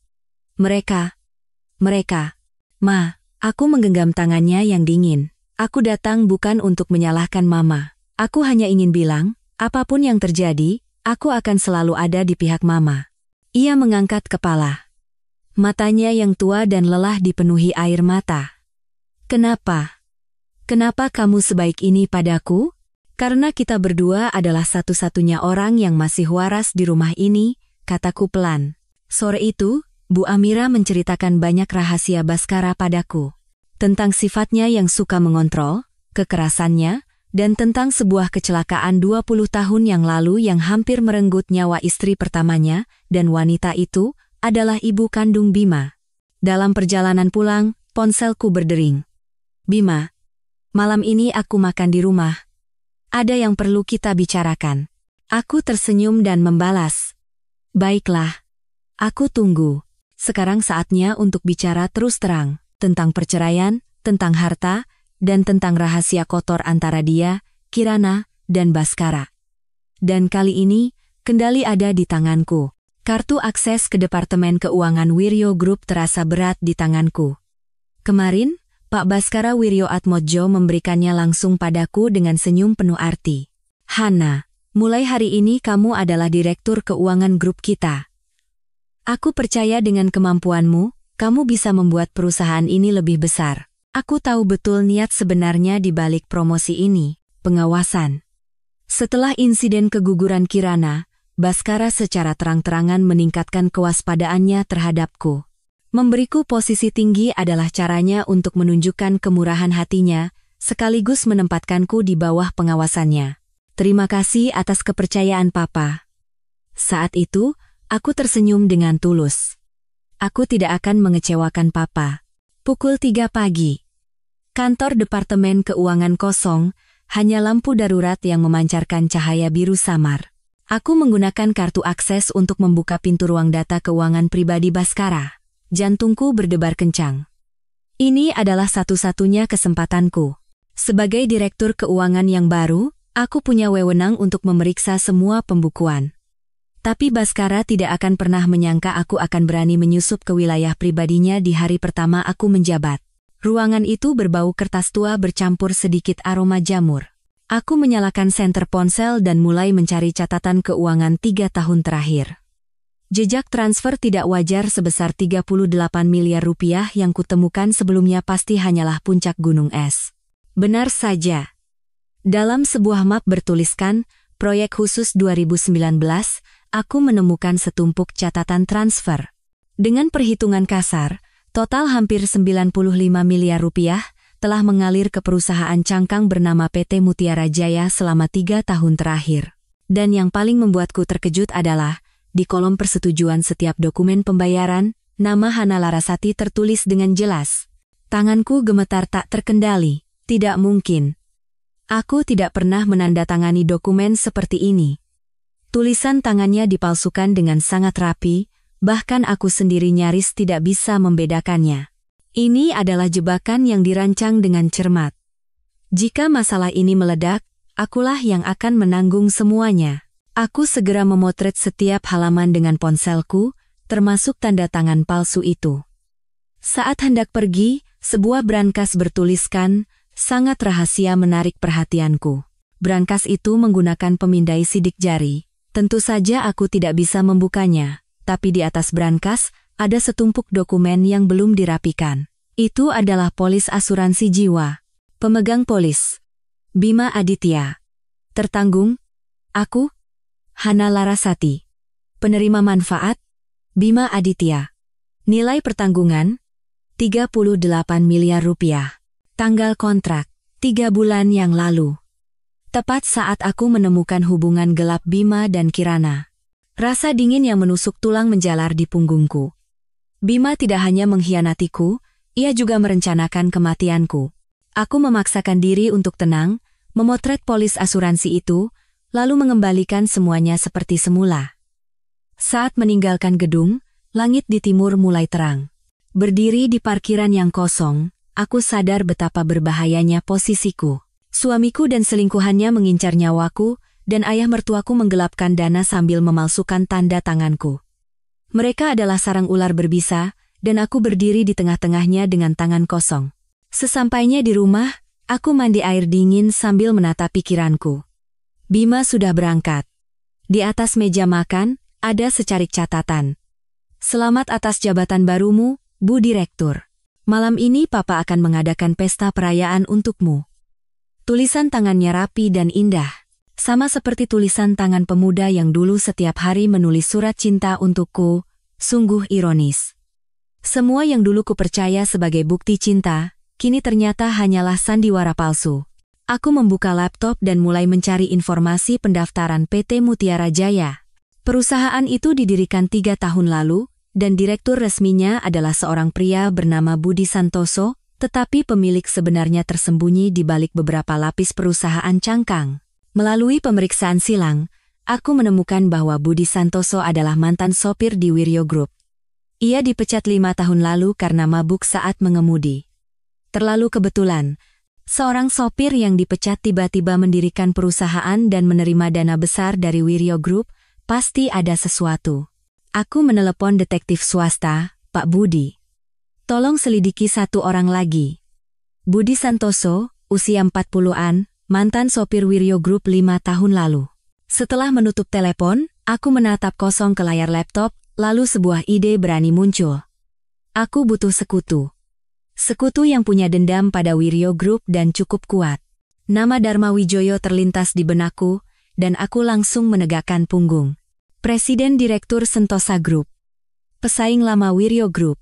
Mereka, Ma, aku menggenggam tangannya yang dingin. Aku datang bukan untuk menyalahkan Mama. Aku hanya ingin bilang, apapun yang terjadi, aku akan selalu ada di pihak Mama. Ia mengangkat kepala. Matanya yang tua dan lelah dipenuhi air mata. Kenapa? Kenapa kamu sebaik ini padaku? Karena kita berdua adalah satu-satunya orang yang masih waras di rumah ini, kataku pelan. Sore itu, Bu Amira menceritakan banyak rahasia Bhaskara padaku. Tentang sifatnya yang suka mengontrol, kekerasannya, dan tentang sebuah kecelakaan 20 tahun yang lalu yang hampir merenggut nyawa istri pertamanya, dan wanita itu adalah ibu kandung Bima. Dalam perjalanan pulang, ponselku berdering. Bima, malam ini aku makan di rumah. Ada yang perlu kita bicarakan. Aku tersenyum dan membalas. Baiklah. Aku tunggu. Sekarang saatnya untuk bicara terus terang, tentang perceraian, tentang harta, dan tentang rahasia kotor antara dia, Kirana, dan Bhaskara. Dan kali ini, kendali ada di tanganku. Kartu akses ke Departemen Keuangan Wiryo Group terasa berat di tanganku. Kemarin, Pak Bhaskara Wiryo Atmodjo memberikannya langsung padaku dengan senyum penuh arti. Hana, mulai hari ini kamu adalah direktur keuangan grup kita. Aku percaya dengan kemampuanmu, kamu bisa membuat perusahaan ini lebih besar. Aku tahu betul niat sebenarnya di balik promosi ini, pengawasan. Setelah insiden keguguran Kirana, Bhaskara secara terang-terangan meningkatkan kewaspadaannya terhadapku. Memberiku posisi tinggi adalah caranya untuk menunjukkan kemurahan hatinya, sekaligus menempatkanku di bawah pengawasannya. Terima kasih atas kepercayaan Papa. Saat itu, aku tersenyum dengan tulus. Aku tidak akan mengecewakan Papa. Pukul 3 pagi. Kantor Departemen Keuangan kosong, hanya lampu darurat yang memancarkan cahaya biru samar. Aku menggunakan kartu akses untuk membuka pintu ruang data keuangan pribadi Bhaskara. Jantungku berdebar kencang. Ini adalah satu-satunya kesempatanku. Sebagai direktur keuangan yang baru, aku punya wewenang untuk memeriksa semua pembukuan. Tapi Bhaskara tidak akan pernah menyangka aku akan berani menyusup ke wilayah pribadinya di hari pertama aku menjabat. Ruangan itu berbau kertas tua bercampur sedikit aroma jamur. Aku menyalakan senter ponsel dan mulai mencari catatan keuangan 3 tahun terakhir. Jejak transfer tidak wajar sebesar 38 miliar rupiah yang kutemukan sebelumnya pasti hanyalah puncak gunung es. Benar saja. Dalam sebuah map bertuliskan, proyek khusus 2019, aku menemukan setumpuk catatan transfer. Dengan perhitungan kasar, total hampir 95 miliar rupiah telah mengalir ke perusahaan cangkang bernama PT Mutiara Jaya selama 3 tahun terakhir. Dan yang paling membuatku terkejut adalah, di kolom persetujuan setiap dokumen pembayaran, nama Hana Larasati tertulis dengan jelas. Tanganku gemetar tak terkendali. Tidak mungkin. Aku tidak pernah menandatangani dokumen seperti ini. Tulisan tangannya dipalsukan dengan sangat rapi, Bahkan aku sendiri nyaris tidak bisa membedakannya. Ini adalah jebakan yang dirancang dengan cermat. Jika masalah ini meledak, akulah yang akan menanggung semuanya. Aku segera memotret setiap halaman dengan ponselku, termasuk tanda tangan palsu itu. Saat hendak pergi, sebuah brankas bertuliskan, "Sangat rahasia" menarik perhatianku. Brankas itu menggunakan pemindai sidik jari. Tentu saja aku tidak bisa membukanya, tapi di atas brankas ada setumpuk dokumen yang belum dirapikan. Itu adalah polis asuransi jiwa. Pemegang polis, Bima Aditya. Tertanggung, aku, Hana Larasati. Penerima manfaat, Bima Aditya. Nilai pertanggungan, 38 miliar rupiah. Tanggal kontrak, 3 bulan yang lalu. Tepat saat aku menemukan hubungan gelap Bima dan Kirana. Rasa dingin yang menusuk tulang menjalar di punggungku. Bima tidak hanya mengkhianatiku, ia juga merencanakan kematianku. Aku memaksakan diri untuk tenang, memotret polis asuransi itu, lalu mengembalikan semuanya seperti semula. Saat meninggalkan gedung, langit di timur mulai terang. Berdiri di parkiran yang kosong, aku sadar betapa berbahayanya posisiku. Suamiku dan selingkuhannya mengincar nyawaku, dan ayah mertuaku menggelapkan dana sambil memalsukan tanda tanganku. Mereka adalah sarang ular berbisa, dan aku berdiri di tengah-tengahnya dengan tangan kosong. Sesampainya di rumah, aku mandi air dingin sambil menata pikiranku. Bima sudah berangkat. Di atas meja makan, ada secarik catatan. "Selamat atas jabatan barumu, Bu Direktur. Malam ini Papa akan mengadakan pesta perayaan untukmu." Tulisan tangannya rapi dan indah, sama seperti tulisan tangan pemuda yang dulu setiap hari menulis surat cinta untukku, sungguh ironis. Semua yang dulu kupercaya sebagai bukti cinta, kini ternyata hanyalah sandiwara palsu. Aku membuka laptop dan mulai mencari informasi pendaftaran PT Mutiara Jaya. Perusahaan itu didirikan 3 tahun lalu, dan direktur resminya adalah seorang pria bernama Budi Santoso, tetapi pemilik sebenarnya tersembunyi di balik beberapa lapis perusahaan cangkang. Melalui pemeriksaan silang, aku menemukan bahwa Budi Santoso adalah mantan sopir di Wiryo Group. Ia dipecat 5 tahun lalu karena mabuk saat mengemudi. Terlalu kebetulan, seorang sopir yang dipecat tiba-tiba mendirikan perusahaan dan menerima dana besar dari Wiryo Group, pasti ada sesuatu. Aku menelepon detektif swasta, Pak Budi. "Tolong selidiki satu orang lagi." Budi Santoso, usia 40-an, mantan sopir Wiryo Group 5 tahun lalu. Setelah menutup telepon, aku menatap kosong ke layar laptop, lalu sebuah ide berani muncul. Aku butuh sekutu. Sekutu yang punya dendam pada Wiryo Group dan cukup kuat. Nama Dharma Wijoyo terlintas di benakku, dan aku langsung menegakkan punggung. Presiden Direktur Sentosa Group. Pesaing lama Wiryo Group.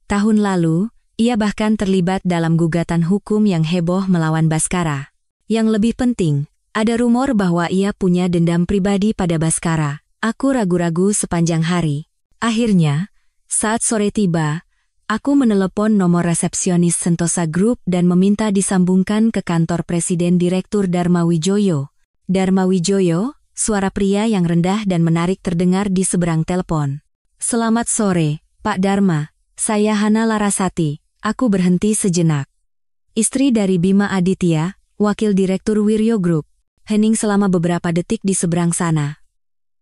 Tahun lalu, ia bahkan terlibat dalam gugatan hukum yang heboh melawan Baskara. Yang lebih penting, ada rumor bahwa ia punya dendam pribadi pada Baskara. Aku ragu-ragu sepanjang hari. Akhirnya, saat sore tiba, aku menelepon nomor resepsionis Sentosa Group dan meminta disambungkan ke kantor Presiden Direktur Dharma Wijoyo. Dharma Wijoyo, suara pria yang rendah dan menarik terdengar di seberang telepon. "Selamat sore, Pak Dharma. Saya Hana Larasati, aku berhenti sejenak." Istri dari Bima Aditya, wakil direktur Wiryo Group, hening selama beberapa detik di seberang sana.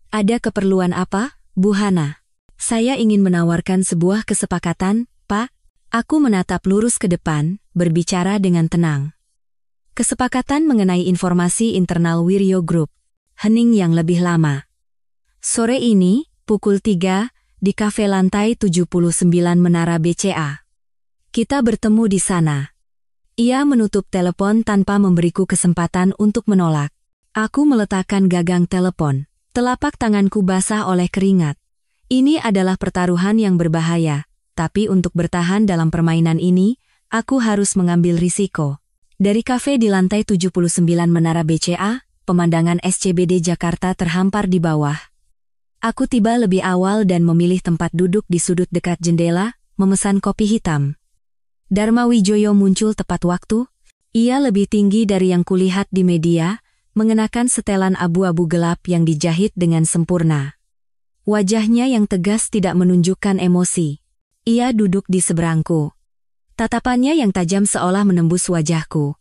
"Ada keperluan apa, Bu Hana?" "Saya ingin menawarkan sebuah kesepakatan, Pak." Aku menatap lurus ke depan, berbicara dengan tenang. "Kesepakatan mengenai informasi internal Wiryo Group." Hening yang lebih lama. "Sore ini, pukul 3, di kafe lantai 79 Menara BCA. Kita bertemu di sana." Ia menutup telepon tanpa memberiku kesempatan untuk menolak. Aku meletakkan gagang telepon. Telapak tanganku basah oleh keringat. Ini adalah pertaruhan yang berbahaya, tapi untuk bertahan dalam permainan ini, aku harus mengambil risiko. Dari kafe di lantai 79 Menara BCA, pemandangan SCBD Jakarta terhampar di bawah. Aku tiba lebih awal dan memilih tempat duduk di sudut dekat jendela, memesan kopi hitam. Dharma Wijoyo muncul tepat waktu. Ia lebih tinggi dari yang kulihat di media, mengenakan setelan abu-abu gelap yang dijahit dengan sempurna. Wajahnya yang tegas tidak menunjukkan emosi. Ia duduk di seberangku. Tatapannya yang tajam seolah menembus wajahku.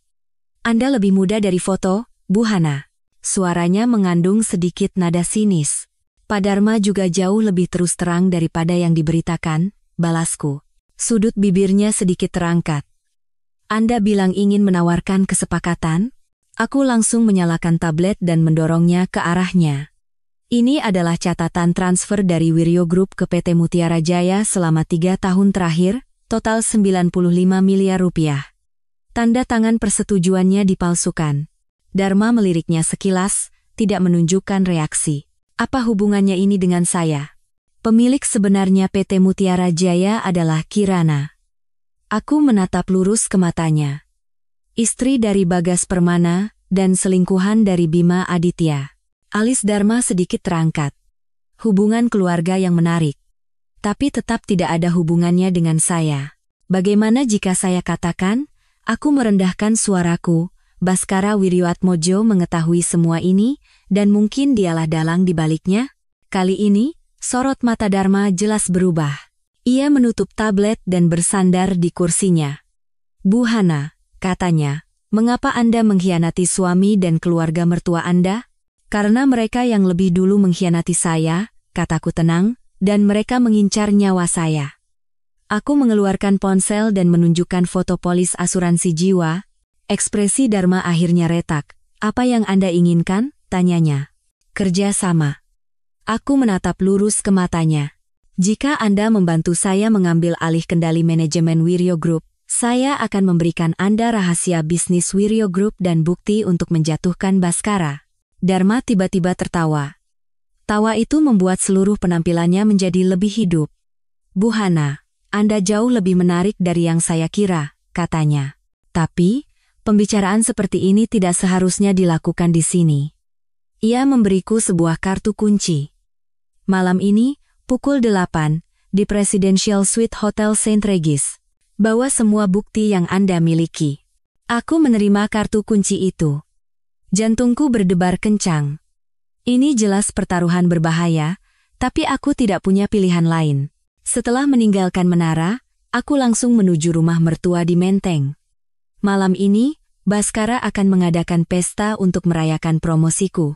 Anda lebih muda dari foto, Bu Hana. Suaranya mengandung sedikit nada sinis. Pak Dharma juga jauh lebih terus terang daripada yang diberitakan, balasku. Sudut bibirnya sedikit terangkat. Anda bilang ingin menawarkan kesepakatan? Aku langsung menyalakan tablet dan mendorongnya ke arahnya. Ini adalah catatan transfer dari Wiryo Group ke PT Mutiara Jaya selama 3 tahun terakhir, total 95 miliar rupiah. Tanda tangan persetujuannya dipalsukan. Dharma meliriknya sekilas, tidak menunjukkan reaksi. Apa hubungannya ini dengan saya? Pemilik sebenarnya PT Mutiara Jaya adalah Kirana. Aku menatap lurus ke matanya. Istri dari Bagas Permana dan selingkuhan dari Bima Aditya. Alis Dharma sedikit terangkat. Hubungan keluarga yang menarik. Tapi tetap tidak ada hubungannya dengan saya. Bagaimana jika saya katakan, aku merendahkan suaraku, Baskara Wiryoatmojo mengetahui semua ini, dan mungkin dialah dalang di baliknya? Kali ini, sorot mata Dharma jelas berubah. Ia menutup tablet dan bersandar di kursinya. Bu Hana, katanya, mengapa Anda mengkhianati suami dan keluarga mertua Anda? Karena mereka yang lebih dulu mengkhianati saya, kataku tenang, dan mereka mengincar nyawa saya. Aku mengeluarkan ponsel dan menunjukkan foto polis asuransi jiwa. Ekspresi Dharma akhirnya retak. Apa yang Anda inginkan? Tanyanya. Kerja sama. Aku menatap lurus ke matanya. Jika Anda membantu saya mengambil alih kendali manajemen Wiryo Group, saya akan memberikan Anda rahasia bisnis Wiryo Group dan bukti untuk menjatuhkan Baskara. Dharma tiba-tiba tertawa. Tawa itu membuat seluruh penampilannya menjadi lebih hidup. Bu Hana, Anda jauh lebih menarik dari yang saya kira, katanya. Tapi, pembicaraan seperti ini tidak seharusnya dilakukan di sini. Ia memberiku sebuah kartu kunci. Malam ini, pukul 8, di Presidential Suite Hotel St. Regis. Bawa semua bukti yang Anda miliki. Aku menerima kartu kunci itu. Jantungku berdebar kencang. Ini jelas pertaruhan berbahaya, tapi aku tidak punya pilihan lain. Setelah meninggalkan menara, aku langsung menuju rumah mertua di Menteng. Malam ini, Baskara akan mengadakan pesta untuk merayakan promosiku.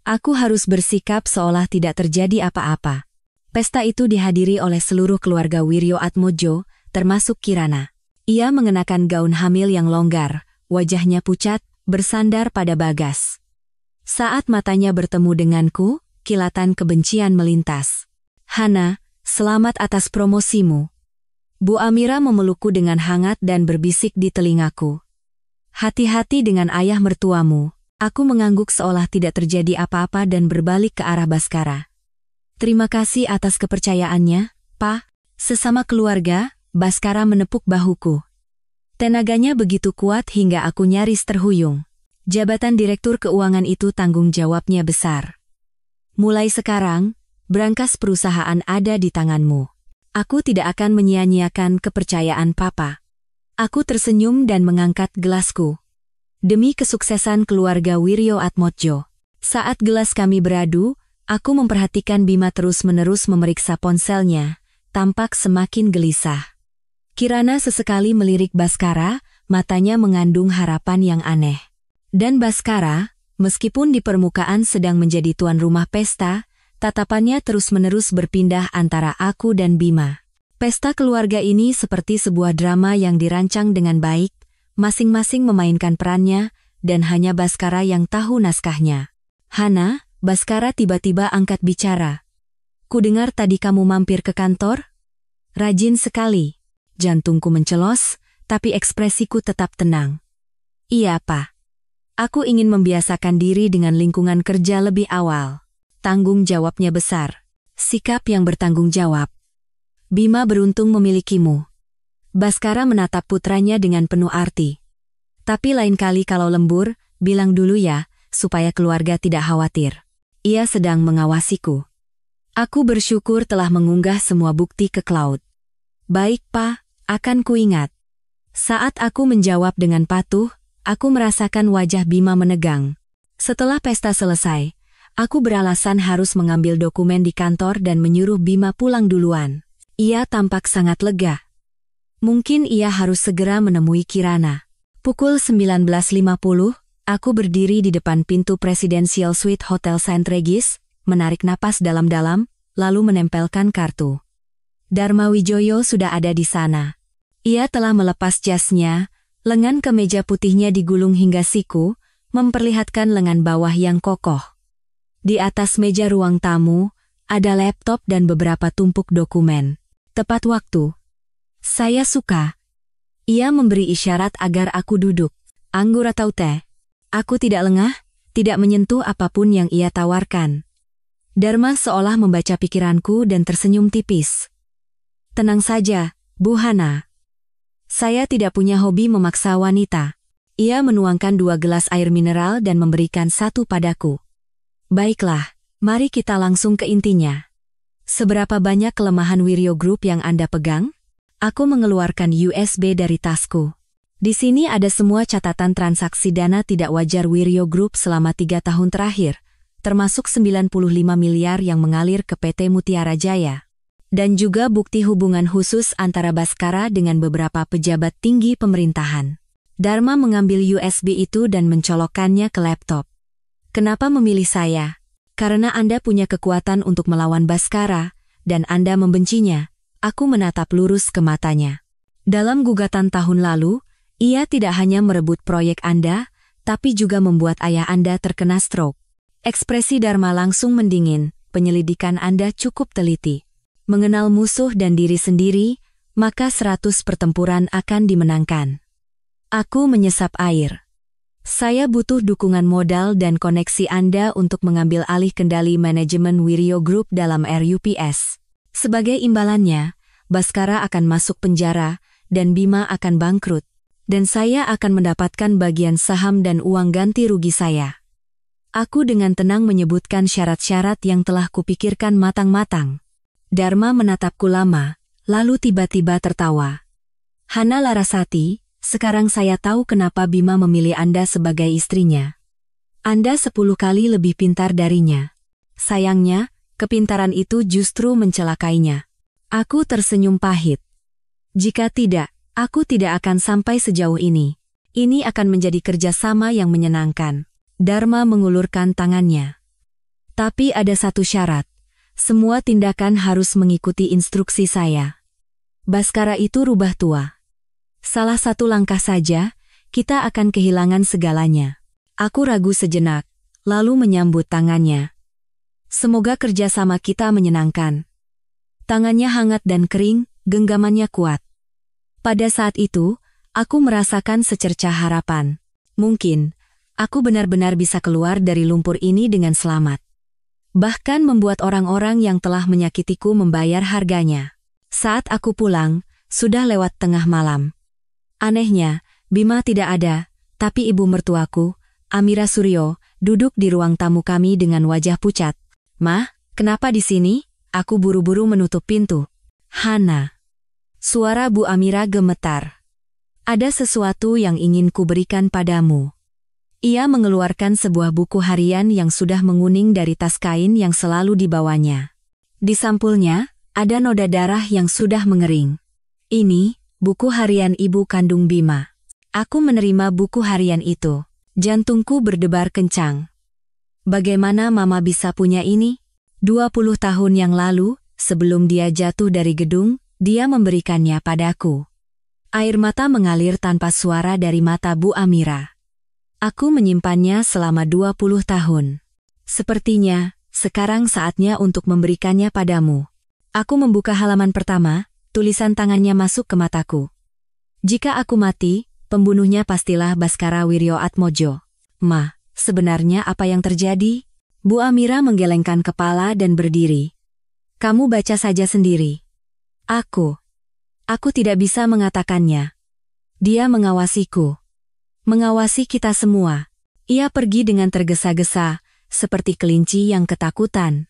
Aku harus bersikap seolah tidak terjadi apa-apa. Pesta itu dihadiri oleh seluruh keluarga Wiryoatmojo, termasuk Kirana. Ia mengenakan gaun hamil yang longgar, wajahnya pucat, bersandar pada Bagas. Saat matanya bertemu denganku, kilatan kebencian melintas. Hana, selamat atas promosimu. Bu Amira memelukku dengan hangat dan berbisik di telingaku. Hati-hati dengan ayah mertuamu. Aku mengangguk seolah tidak terjadi apa-apa dan berbalik ke arah Baskara. Terima kasih atas kepercayaannya, Pak. Sesama keluarga, Baskara menepuk bahuku. Tenaganya begitu kuat hingga aku nyaris terhuyung. Jabatan Direktur Keuangan itu tanggung jawabnya besar. Mulai sekarang, brankas perusahaan ada di tanganmu. Aku tidak akan menyia-nyiakan kepercayaan Papa. Aku tersenyum dan mengangkat gelasku. Demi kesuksesan keluarga Wiryoatmojo. Saat gelas kami beradu, aku memperhatikan Bima terus-menerus memeriksa ponselnya, tampak semakin gelisah. Kirana sesekali melirik Baskara, matanya mengandung harapan yang aneh. Dan Baskara, meskipun di permukaan sedang menjadi tuan rumah pesta, tatapannya terus-menerus berpindah antara aku dan Bima. Pesta keluarga ini seperti sebuah drama yang dirancang dengan baik, masing-masing memainkan perannya, dan hanya Baskara yang tahu naskahnya. Hana, Baskara tiba-tiba angkat bicara. Kudengar tadi kamu mampir ke kantor? Rajin sekali. Jantungku mencelos, tapi ekspresiku tetap tenang. Iya, Pak. Aku ingin membiasakan diri dengan lingkungan kerja lebih awal. Tanggung jawabnya besar. Sikap yang bertanggung jawab. Bima beruntung memilikimu. Baskara menatap putranya dengan penuh arti. Tapi lain kali kalau lembur, bilang dulu ya, supaya keluarga tidak khawatir. Ia sedang mengawasiku. Aku bersyukur telah mengunggah semua bukti ke cloud. Baik, Pak, akan kuingat. Saat aku menjawab dengan patuh, aku merasakan wajah Bima menegang. Setelah pesta selesai, Aku beralasan harus mengambil dokumen di kantor dan menyuruh Bima pulang duluan. Ia tampak sangat lega. Mungkin ia harus segera menemui Kirana. Pukul 19.50, aku berdiri di depan pintu Presidential Suite Hotel St. Regis, menarik napas dalam-dalam, lalu menempelkan kartu. Dharma Wijoyo sudah ada di sana. Ia telah melepas jasnya, lengan kemeja putihnya digulung hingga siku, memperlihatkan lengan bawah yang kokoh. Di atas meja ruang tamu, ada laptop dan beberapa tumpuk dokumen. Tepat waktu. Saya suka. Ia memberi isyarat agar aku duduk. Anggur atau teh? Aku tidak lengah, tidak menyentuh apapun yang ia tawarkan. Dharma seolah membaca pikiranku dan tersenyum tipis. Tenang saja, Bu Hana. Saya tidak punya hobi memaksa wanita. Ia menuangkan 2 gelas air mineral dan memberikan satu padaku. Baiklah, mari kita langsung ke intinya. Seberapa banyak kelemahan Wiryo Group yang Anda pegang? Aku mengeluarkan USB dari tasku. Di sini ada semua catatan transaksi dana tidak wajar Wiryo Group selama 3 tahun terakhir, termasuk 95 miliar yang mengalir ke PT Mutiara Jaya. Dan juga bukti hubungan khusus antara Bhaskara dengan beberapa pejabat tinggi pemerintahan. Dharma mengambil USB itu dan mencolokkannya ke laptop. Kenapa memilih saya? Karena Anda punya kekuatan untuk melawan Bhaskara, dan Anda membencinya. Aku menatap lurus ke matanya. Dalam gugatan tahun lalu, ia tidak hanya merebut proyek Anda, tapi juga membuat ayah Anda terkena stroke. Ekspresi Dharma langsung mendingin, penyelidikan Anda cukup teliti. Mengenal musuh dan diri sendiri, maka 100 pertempuran akan dimenangkan. Aku menyesap air. Saya butuh dukungan modal dan koneksi Anda untuk mengambil alih kendali manajemen Wiryo Group dalam RUPS. Sebagai imbalannya, Bhaskara akan masuk penjara, dan Bima akan bangkrut. Dan saya akan mendapatkan bagian saham dan uang ganti rugi saya. Aku dengan tenang menyebutkan syarat-syarat yang telah kupikirkan matang-matang. Dharma menatapku lama, lalu tiba-tiba tertawa. Hana Larasati, sekarang saya tahu kenapa Bima memilih Anda sebagai istrinya. Anda 10 kali lebih pintar darinya. Sayangnya, kepintaran itu justru mencelakainya. Aku tersenyum pahit. Jika tidak, aku tidak akan sampai sejauh ini. Ini akan menjadi kerjasama yang menyenangkan. Dharma mengulurkan tangannya. Tapi ada satu syarat. Semua tindakan harus mengikuti instruksi saya. Bhaskara itu rubah tua. Salah satu langkah saja, kita akan kehilangan segalanya. Aku ragu sejenak, lalu menyambut tangannya. Semoga kerjasama kita menyenangkan. Tangannya hangat dan kering, genggamannya kuat. Pada saat itu, aku merasakan secercah harapan. Mungkin, aku benar-benar bisa keluar dari lumpur ini dengan selamat. Bahkan membuat orang-orang yang telah menyakitiku membayar harganya. Saat aku pulang, sudah lewat tengah malam. Anehnya, Bima tidak ada, tapi ibu mertuaku, Amira Suryo, duduk di ruang tamu kami dengan wajah pucat. "Mah, kenapa di sini?" Aku buru-buru menutup pintu. "Hana." Suara Bu Amira gemetar. "Ada sesuatu yang ingin kuberikan padamu." Ia mengeluarkan sebuah buku harian yang sudah menguning dari tas kain yang selalu dibawanya. Di sampulnya, ada noda darah yang sudah mengering. "Ini, buku harian ibu kandung Bima." Aku menerima buku harian itu. Jantungku berdebar kencang. Bagaimana Mama bisa punya ini? 20 tahun yang lalu, sebelum dia jatuh dari gedung, dia memberikannya padaku. Air mata mengalir tanpa suara dari mata Bu Amira. Aku menyimpannya selama 20 tahun. Sepertinya, sekarang saatnya untuk memberikannya padamu. Aku membuka halaman pertama, tulisan tangannya masuk ke mataku. "Jika aku mati, pembunuhnya pastilah Bhaskara Wiryo Atmojo." "Ma, sebenarnya apa yang terjadi?" Bu Amira menggelengkan kepala dan berdiri. "Kamu baca saja sendiri." Aku tidak bisa mengatakannya. Dia mengawasiku. Mengawasi kita semua. Ia pergi dengan tergesa-gesa, seperti kelinci yang ketakutan.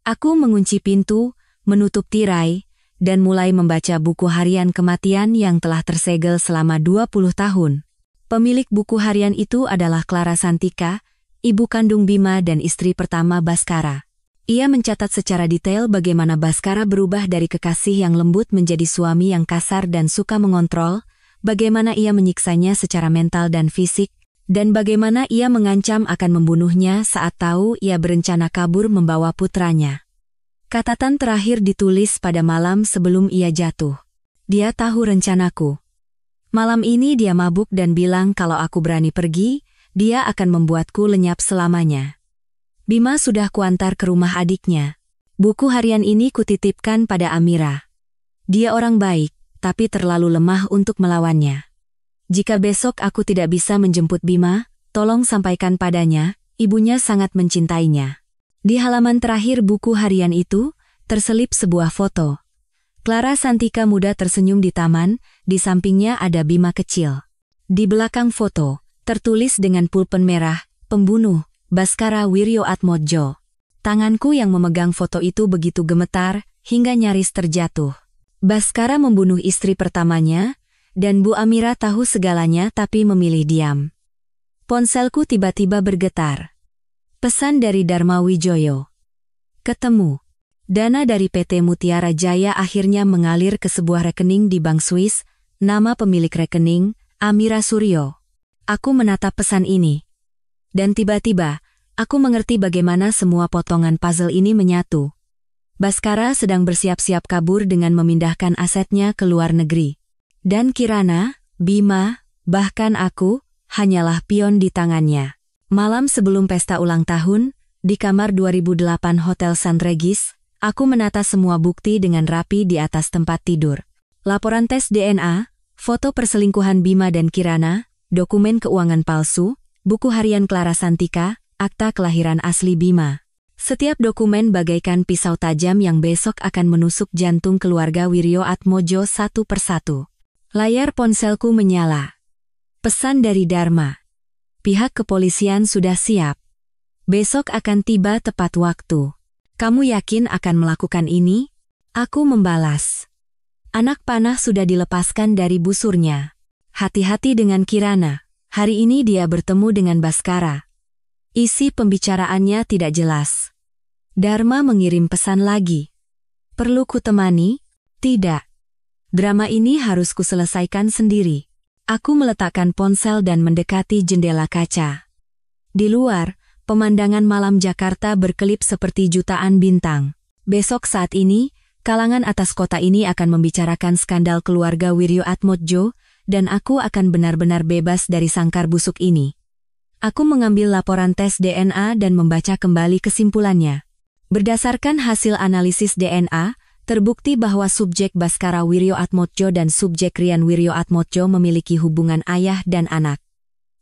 Aku mengunci pintu, menutup tirai, dan mulai membaca buku harian kematian yang telah tersegel selama 20 tahun. Pemilik buku harian itu adalah Clara Santika, ibu kandung Bima dan istri pertama Baskara. Ia mencatat secara detail bagaimana Baskara berubah dari kekasih yang lembut menjadi suami yang kasar dan suka mengontrol, bagaimana ia menyiksanya secara mental dan fisik, dan bagaimana ia mengancam akan membunuhnya saat tahu ia berencana kabur membawa putranya. Catatan terakhir ditulis pada malam sebelum ia jatuh. Dia tahu rencanaku. Malam ini dia mabuk dan bilang kalau aku berani pergi, dia akan membuatku lenyap selamanya. Bima sudah kuantar ke rumah adiknya. Buku harian ini kutitipkan pada Amira. Dia orang baik, tapi terlalu lemah untuk melawannya. Jika besok aku tidak bisa menjemput Bima, tolong sampaikan padanya, ibunya sangat mencintainya. Di halaman terakhir buku harian itu, terselip sebuah foto. Clara Santika muda tersenyum di taman, di sampingnya ada Bima kecil. Di belakang foto, tertulis dengan pulpen merah, pembunuh, Baskara Wiryoatmodjo. Tanganku yang memegang foto itu begitu gemetar, hingga nyaris terjatuh. Baskara membunuh istri pertamanya, dan Bu Amira tahu segalanya tapi memilih diam. Ponselku tiba-tiba bergetar. Pesan dari Dharma Wijoyo. Ketemu. Dana dari PT Mutiara Jaya akhirnya mengalir ke sebuah rekening di Bank Swiss, nama pemilik rekening, Amira Suryo. Aku menatap pesan ini. Dan tiba-tiba, aku mengerti bagaimana semua potongan puzzle ini menyatu. Baskara sedang bersiap-siap kabur dengan memindahkan asetnya ke luar negeri. Dan Kirana, Bima, bahkan aku, hanyalah pion di tangannya. Malam sebelum pesta ulang tahun, di kamar 2008 Hotel San Regis, aku menata semua bukti dengan rapi di atas tempat tidur. Laporan tes DNA, foto perselingkuhan Bima dan Kirana, dokumen keuangan palsu, buku harian Clara Santika, akta kelahiran asli Bima. Setiap dokumen bagaikan pisau tajam yang besok akan menusuk jantung keluarga Wiryoatmodjo satu persatu. Layar ponselku menyala. Pesan dari Dharma. Pihak kepolisian sudah siap. Besok akan tiba tepat waktu. Kamu yakin akan melakukan ini? Aku membalas. Anak panah sudah dilepaskan dari busurnya. Hati-hati dengan Kirana. Hari ini dia bertemu dengan Baskara. Isi pembicaraannya tidak jelas. Dharma mengirim pesan lagi. Perlu kutemani? Tidak. Drama ini harus kuselesaikan sendiri. Aku meletakkan ponsel dan mendekati jendela kaca. Di luar, pemandangan malam Jakarta berkelip seperti jutaan bintang. Besok saat ini, kalangan atas kota ini akan membicarakan skandal keluarga Wiryoatmodjo, dan aku akan benar-benar bebas dari sangkar busuk ini. Aku mengambil laporan tes DNA dan membaca kembali kesimpulannya. Berdasarkan hasil analisis DNA, terbukti bahwa subjek Baskara Wiryoatmodjo dan subjek Rian Wiryoatmodjo memiliki hubungan ayah dan anak.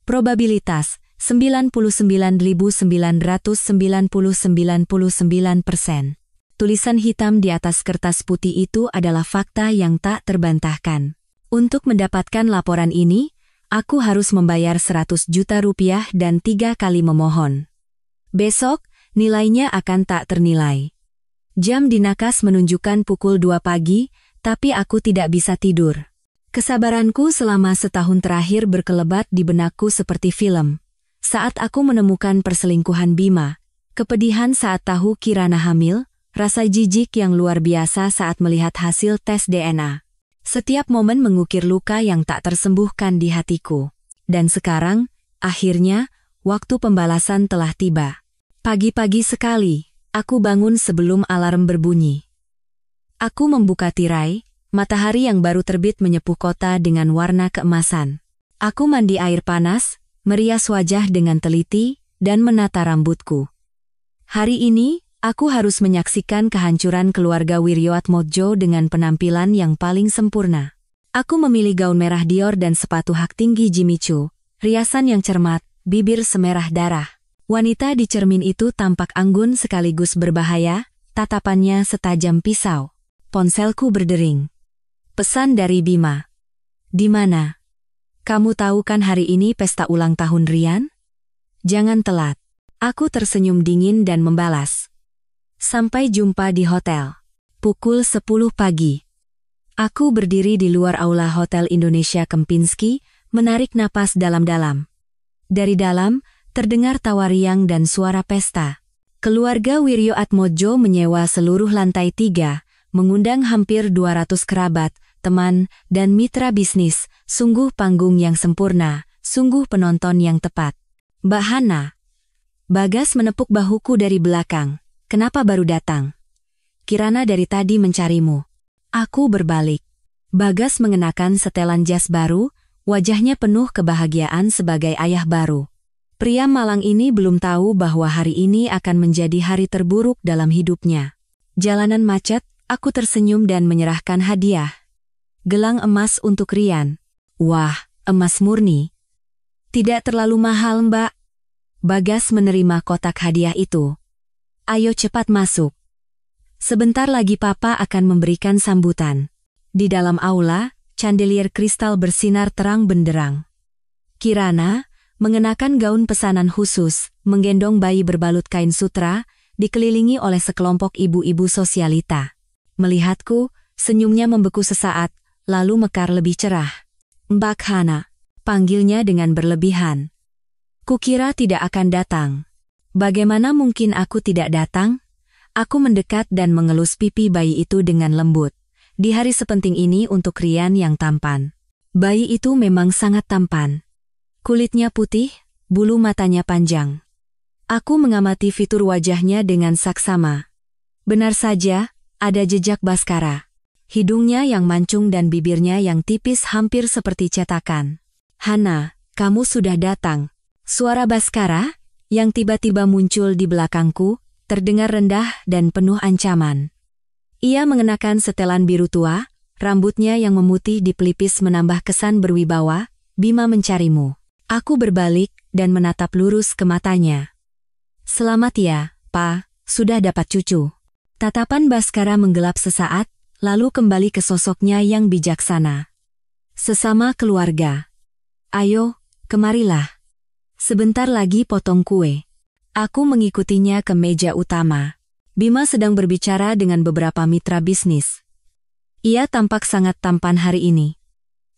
Probabilitas 99.999%. Tulisan hitam di atas kertas putih itu adalah fakta yang tak terbantahkan. Untuk mendapatkan laporan ini, aku harus membayar 100 juta rupiah dan 3 kali memohon. Besok, nilainya akan tak ternilai. Jam di nakas menunjukkan pukul 2 pagi, tapi aku tidak bisa tidur. Kesabaranku selama setahun terakhir berkelebat di benakku seperti film. Saat aku menemukan perselingkuhan Bima, kepedihan saat tahu Kirana hamil, rasa jijik yang luar biasa saat melihat hasil tes DNA. Setiap momen mengukir luka yang tak tersembuhkan di hatiku. Dan sekarang, akhirnya, waktu pembalasan telah tiba. Pagi-pagi sekali, aku bangun sebelum alarm berbunyi. Aku membuka tirai, matahari yang baru terbit menyepuh kota dengan warna keemasan. Aku mandi air panas, merias wajah dengan teliti, dan menata rambutku. Hari ini, aku harus menyaksikan kehancuran keluarga Wiryoatmodjo dengan penampilan yang paling sempurna. Aku memilih gaun merah Dior dan sepatu hak tinggi Jimmy Choo, riasan yang cermat, bibir semerah darah. Wanita di cermin itu tampak anggun sekaligus berbahaya, tatapannya setajam pisau. Ponselku berdering. Pesan dari Bima. Di mana? Kamu tahu kan hari ini pesta ulang tahun Rian? Jangan telat. Aku tersenyum dingin dan membalas. Sampai jumpa di hotel. Pukul 10 pagi. Aku berdiri di luar aula Hotel Indonesia Kempinski, menarik napas dalam-dalam. Dari dalam, Terdengar tawa riang dan suara pesta. Keluarga Wiryoatmodjo menyewa seluruh lantai 3, mengundang hampir 200 kerabat, teman, dan mitra bisnis. Sungguh panggung yang sempurna, sungguh penonton yang tepat. Mbak Hana. Bagas menepuk bahuku dari belakang. Kenapa baru datang? Kirana dari tadi mencarimu. Aku berbalik. Bagas mengenakan setelan jas baru, wajahnya penuh kebahagiaan sebagai ayah baru. Pria malang ini belum tahu bahwa hari ini akan menjadi hari terburuk dalam hidupnya. Jalanan macet, aku tersenyum dan menyerahkan hadiah. Gelang emas untuk Rian. Wah, emas murni. Tidak terlalu mahal, Mbak. Bagas menerima kotak hadiah itu. Ayo cepat masuk. Sebentar lagi Papa akan memberikan sambutan. Di dalam aula, chandelier kristal bersinar terang benderang. Kirana, mengenakan gaun pesanan khusus, menggendong bayi berbalut kain sutra, dikelilingi oleh sekelompok ibu-ibu sosialita. Melihatku, senyumnya membeku sesaat, lalu mekar lebih cerah. Mbak Hana, panggilnya dengan berlebihan. Kukira tidak akan datang. Bagaimana mungkin aku tidak datang? Aku mendekat dan mengelus pipi bayi itu dengan lembut. Di hari sepenting ini untuk Rian yang tampan. Bayi itu memang sangat tampan. Kulitnya putih, bulu matanya panjang. Aku mengamati fitur wajahnya dengan saksama. Benar saja, ada jejak Baskara. Hidungnya yang mancung dan bibirnya yang tipis hampir seperti cetakan. Hana, kamu sudah datang. Suara Baskara, yang tiba-tiba muncul di belakangku, terdengar rendah dan penuh ancaman. Ia mengenakan setelan biru tua, rambutnya yang memutih di pelipis menambah kesan berwibawa. Bima mencarimu. Aku berbalik dan menatap lurus ke matanya. Selamat ya, Pa, sudah dapat cucu. Tatapan Baskara menggelap sesaat, lalu kembali ke sosoknya yang bijaksana. Sesama keluarga. Ayo, kemarilah. Sebentar lagi potong kue. Aku mengikutinya ke meja utama. Bima sedang berbicara dengan beberapa mitra bisnis. Ia tampak sangat tampan hari ini.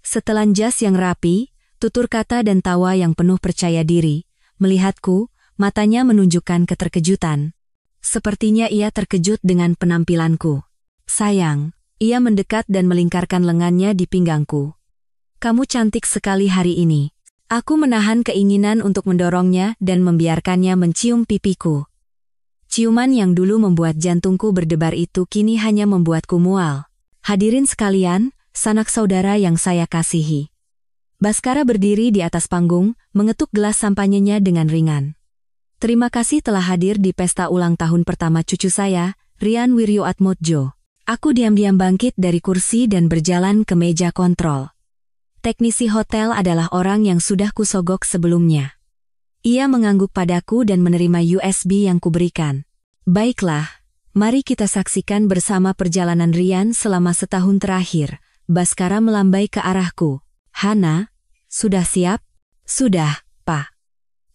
Setelan jas yang rapi, tutur kata dan tawa yang penuh percaya diri. Melihatku, matanya menunjukkan keterkejutan. Sepertinya ia terkejut dengan penampilanku. Sayang, ia mendekat dan melingkarkan lengannya di pinggangku. Kamu cantik sekali hari ini. Aku menahan keinginan untuk mendorongnya dan membiarkannya mencium pipiku. Ciuman yang dulu membuat jantungku berdebar itu kini hanya membuatku mual. Hadirin sekalian, sanak saudara yang saya kasihi. Baskara berdiri di atas panggung, mengetuk gelas sampanyenya dengan ringan. Terima kasih telah hadir di pesta ulang tahun pertama cucu saya, Rian Wiryoatmodjo. Aku diam-diam bangkit dari kursi dan berjalan ke meja kontrol. Teknisi hotel adalah orang yang sudah kusogok sebelumnya. Ia mengangguk padaku dan menerima USB yang kuberikan. Baiklah, mari kita saksikan bersama perjalanan Rian selama setahun terakhir. Baskara melambai ke arahku. Hana, sudah siap? Sudah, Pak.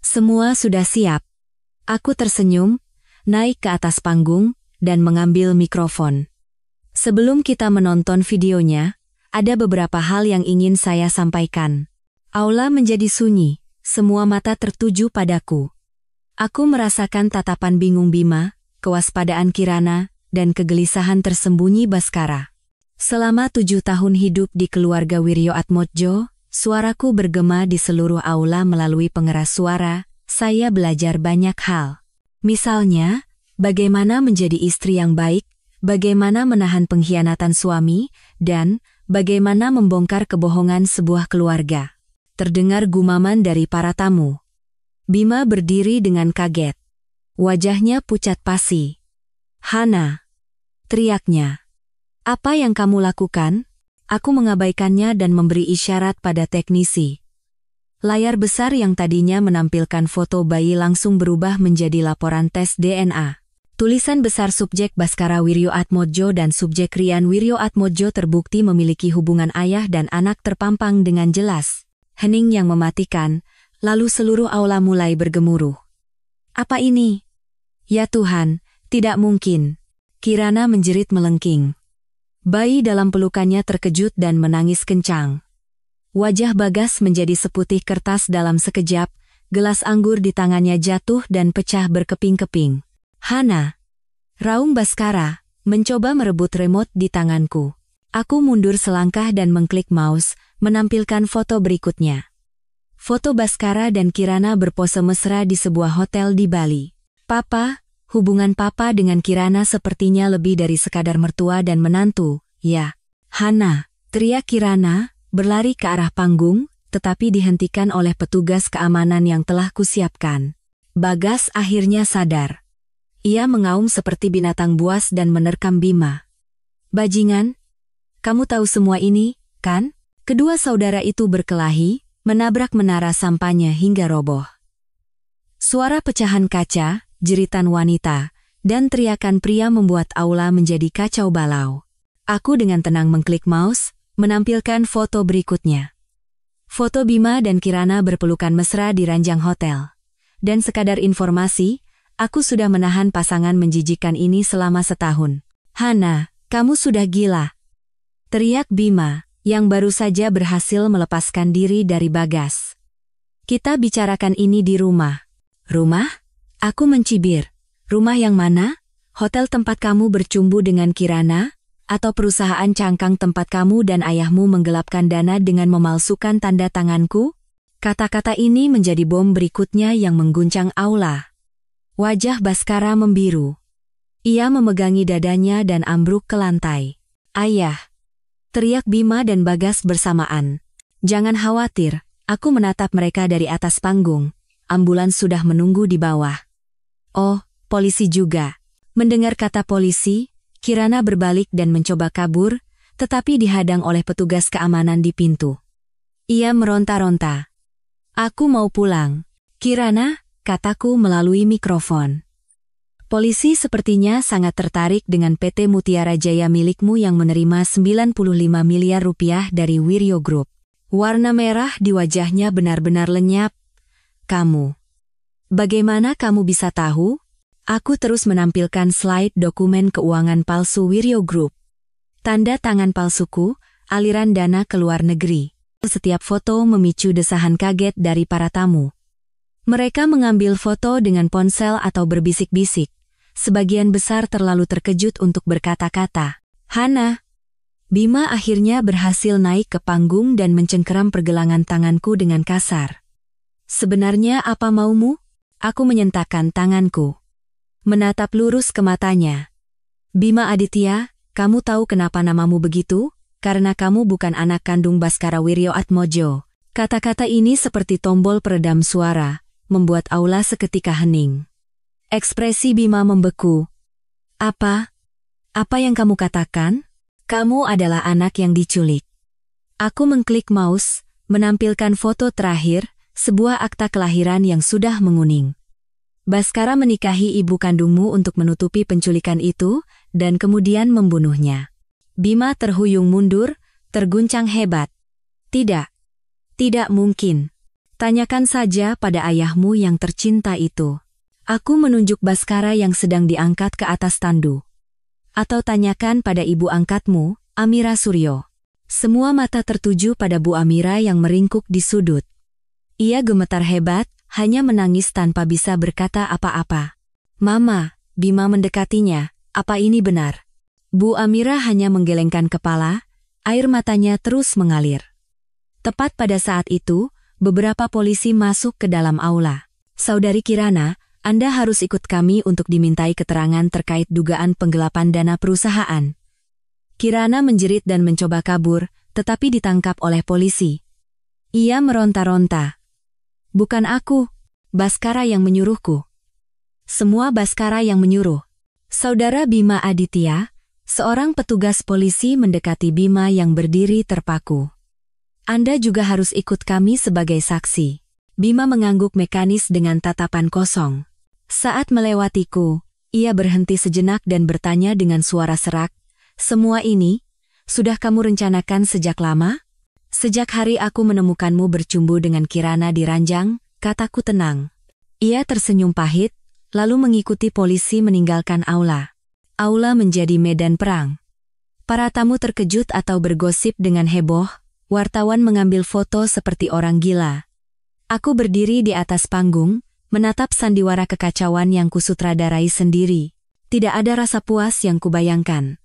Semua sudah siap. Aku tersenyum, naik ke atas panggung, dan mengambil mikrofon. Sebelum kita menonton videonya, ada beberapa hal yang ingin saya sampaikan. Aula menjadi sunyi, semua mata tertuju padaku. Aku merasakan tatapan bingung Bima, kewaspadaan Kirana, dan kegelisahan tersembunyi Baskara. Selama 7 tahun hidup di keluarga Wiryoatmodjo, suaraku bergema di seluruh aula melalui pengeras suara. Saya belajar banyak hal. Misalnya, bagaimana menjadi istri yang baik, bagaimana menahan pengkhianatan suami, dan bagaimana membongkar kebohongan sebuah keluarga. Terdengar gumaman dari para tamu. Bima berdiri dengan kaget. Wajahnya pucat pasi. Hana, teriaknya. Apa yang kamu lakukan? Aku mengabaikannya dan memberi isyarat pada teknisi. Layar besar yang tadinya menampilkan foto bayi langsung berubah menjadi laporan tes DNA. Tulisan besar subjek Baskara Wiryoatmodjo dan subjek Rian Wiryoatmodjo terbukti memiliki hubungan ayah dan anak terpampang dengan jelas. Hening yang mematikan, lalu seluruh aula mulai bergemuruh. Apa ini? Ya Tuhan, tidak mungkin. Kirana menjerit melengking. Bayi dalam pelukannya terkejut dan menangis kencang. Wajah Bagas menjadi seputih kertas dalam sekejap, Gelas anggur di tangannya jatuh dan pecah berkeping-keping. Hana, raung Baskara, mencoba merebut remote di tanganku. Aku mundur selangkah dan mengklik mouse, menampilkan foto berikutnya. Foto Baskara dan Kirana berpose mesra di sebuah hotel di Bali. Papa, hubungan Papa dengan Kirana sepertinya lebih dari sekadar mertua dan menantu, ya. Hana, teriak Kirana, berlari ke arah panggung, tetapi dihentikan oleh petugas keamanan yang telah kusiapkan. Bagas akhirnya sadar. Ia mengaum seperti binatang buas dan menerkam Bima. Bajingan, kamu tahu semua ini, kan? Kedua saudara itu berkelahi, menabrak menara sampahnya hingga roboh. Suara pecahan kaca, jeritan wanita, dan teriakan pria membuat aula menjadi kacau balau. Aku dengan tenang mengklik mouse, menampilkan foto berikutnya. Foto Bima dan Kirana berpelukan mesra di ranjang hotel. Dan sekadar informasi, aku sudah menahan pasangan menjijikan ini selama setahun. Hana, kamu sudah gila. Teriak Bima, yang baru saja berhasil melepaskan diri dari Bagas. Kita bicarakan ini di rumah. Rumah? Aku mencibir. Rumah yang mana? Hotel tempat kamu bercumbu dengan Kirana? Atau perusahaan cangkang tempat kamu dan ayahmu menggelapkan dana dengan memalsukan tanda tanganku? Kata-kata ini menjadi bom berikutnya yang mengguncang aula. Wajah Baskara membiru. Ia memegangi dadanya dan ambruk ke lantai. Ayah! Teriak Bima dan Bagas bersamaan. Jangan khawatir, aku menatap mereka dari atas panggung. Ambulans sudah menunggu di bawah. Oh, polisi juga. Mendengar kata polisi, Kirana berbalik dan mencoba kabur, tetapi dihadang oleh petugas keamanan di pintu. Ia meronta-ronta. Aku mau pulang. Kirana, kataku melalui mikrofon. Polisi sepertinya sangat tertarik dengan PT Mutiara Jaya milikmu yang menerima 95 miliar rupiah dari Wiryo Group. Warna merah di wajahnya benar-benar lenyap. Kamu. Bagaimana kamu bisa tahu? Aku terus menampilkan slide dokumen keuangan palsu Wiryo Group. Tanda tangan palsuku, aliran dana ke luar negeri. Setiap foto memicu desahan kaget dari para tamu. Mereka mengambil foto dengan ponsel atau berbisik-bisik. Sebagian besar terlalu terkejut untuk berkata-kata. Hana. Bima akhirnya berhasil naik ke panggung dan mencengkeram pergelangan tanganku dengan kasar. Sebenarnya apa maumu? Aku menyentakkan tanganku. Menatap lurus ke matanya. Bima Aditya, kamu tahu kenapa namamu begitu? Karena kamu bukan anak kandung Baskara Wiryo Atmojo. Kata-kata ini seperti tombol peredam suara, membuat aula seketika hening. Ekspresi Bima membeku. Apa? Apa yang kamu katakan? Kamu adalah anak yang diculik. Aku mengklik mouse, menampilkan foto terakhir, sebuah akta kelahiran yang sudah menguning. Baskara menikahi ibu kandungmu untuk menutupi penculikan itu, dan kemudian membunuhnya. Bima terhuyung mundur, terguncang hebat. Tidak. Tidak mungkin. Tanyakan saja pada ayahmu yang tercinta itu. Aku menunjuk Baskara yang sedang diangkat ke atas tandu. Atau tanyakan pada ibu angkatmu, Amira Suryo. Semua mata tertuju pada Bu Amira yang meringkuk di sudut. Ia gemetar hebat, hanya menangis tanpa bisa berkata apa-apa. Mama, Bima mendekatinya, apa ini benar? Bu Amira hanya menggelengkan kepala, air matanya terus mengalir. Tepat pada saat itu, beberapa polisi masuk ke dalam aula. Saudari Kirana, Anda harus ikut kami untuk dimintai keterangan terkait dugaan penggelapan dana perusahaan. Kirana menjerit dan mencoba kabur, tetapi ditangkap oleh polisi. Ia meronta-ronta. Bukan aku, Baskara yang menyuruhku. Semua Baskara yang menyuruh. Saudara Bima Aditya, seorang petugas polisi mendekati Bima yang berdiri terpaku. Anda juga harus ikut kami sebagai saksi. Bima mengangguk mekanis dengan tatapan kosong. Saat melewatiku, ia berhenti sejenak dan bertanya dengan suara serak, semua ini, sudah kamu rencanakan sejak lama? Sejak hari aku menemukanmu bercumbu dengan Kirana di ranjang, kataku tenang. Ia tersenyum pahit, lalu mengikuti polisi meninggalkan aula. Aula menjadi medan perang. Para tamu terkejut atau bergosip dengan heboh, wartawan mengambil foto seperti orang gila. Aku berdiri di atas panggung, menatap sandiwara kekacauan yang kusutradarai sendiri. Tidak ada rasa puas yang kubayangkan.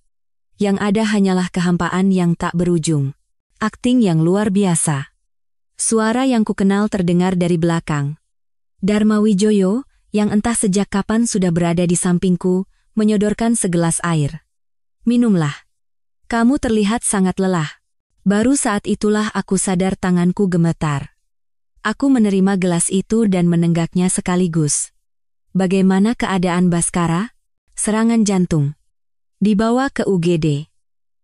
Yang ada hanyalah kehampaan yang tak berujung. Akting yang luar biasa. Suara yang kukenal terdengar dari belakang. Dharma Wijoyo, yang entah sejak kapan sudah berada di sampingku, menyodorkan segelas air. Minumlah. Kamu terlihat sangat lelah. Baru saat itulah aku sadar tanganku gemetar. Aku menerima gelas itu dan menenggaknya sekaligus. Bagaimana keadaan Baskara? Serangan jantung. Dibawa ke UGD.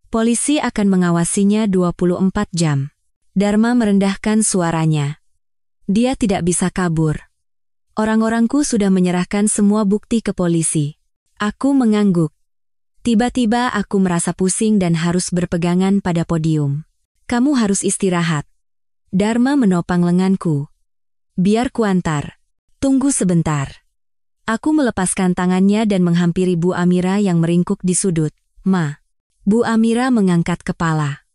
Polisi akan mengawasinya 24 jam. Dharma merendahkan suaranya. Dia tidak bisa kabur. Orang-orangku sudah menyerahkan semua bukti ke polisi. Aku mengangguk. Tiba-tiba aku merasa pusing dan harus berpegangan pada podium. Kamu harus istirahat. Dharma menopang lenganku. Biar kuantar. Tunggu sebentar. Aku melepaskan tangannya dan menghampiri Bu Amira yang meringkuk di sudut. Ma. Bu Amira mengangkat kepala.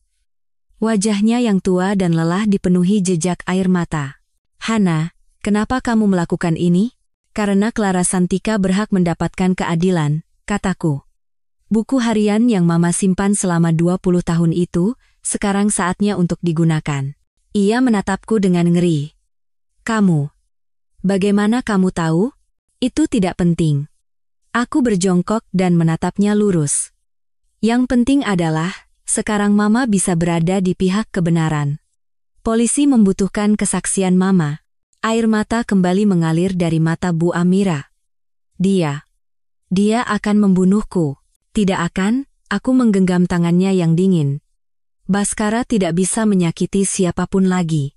Wajahnya yang tua dan lelah dipenuhi jejak air mata. Hana, kenapa kamu melakukan ini? Karena Clara Santika berhak mendapatkan keadilan, kataku. Buku harian yang Mama simpan selama 20 tahun itu, sekarang saatnya untuk digunakan. Ia menatapku dengan ngeri. Kamu. Bagaimana kamu tahu? Itu tidak penting. Aku berjongkok dan menatapnya lurus. Yang penting adalah, sekarang Mama bisa berada di pihak kebenaran. Polisi membutuhkan kesaksian Mama. Air mata kembali mengalir dari mata Bu Amira. Dia akan membunuhku. Tidak akan, aku menggenggam tangannya yang dingin. Baskara tidak bisa menyakiti siapapun lagi.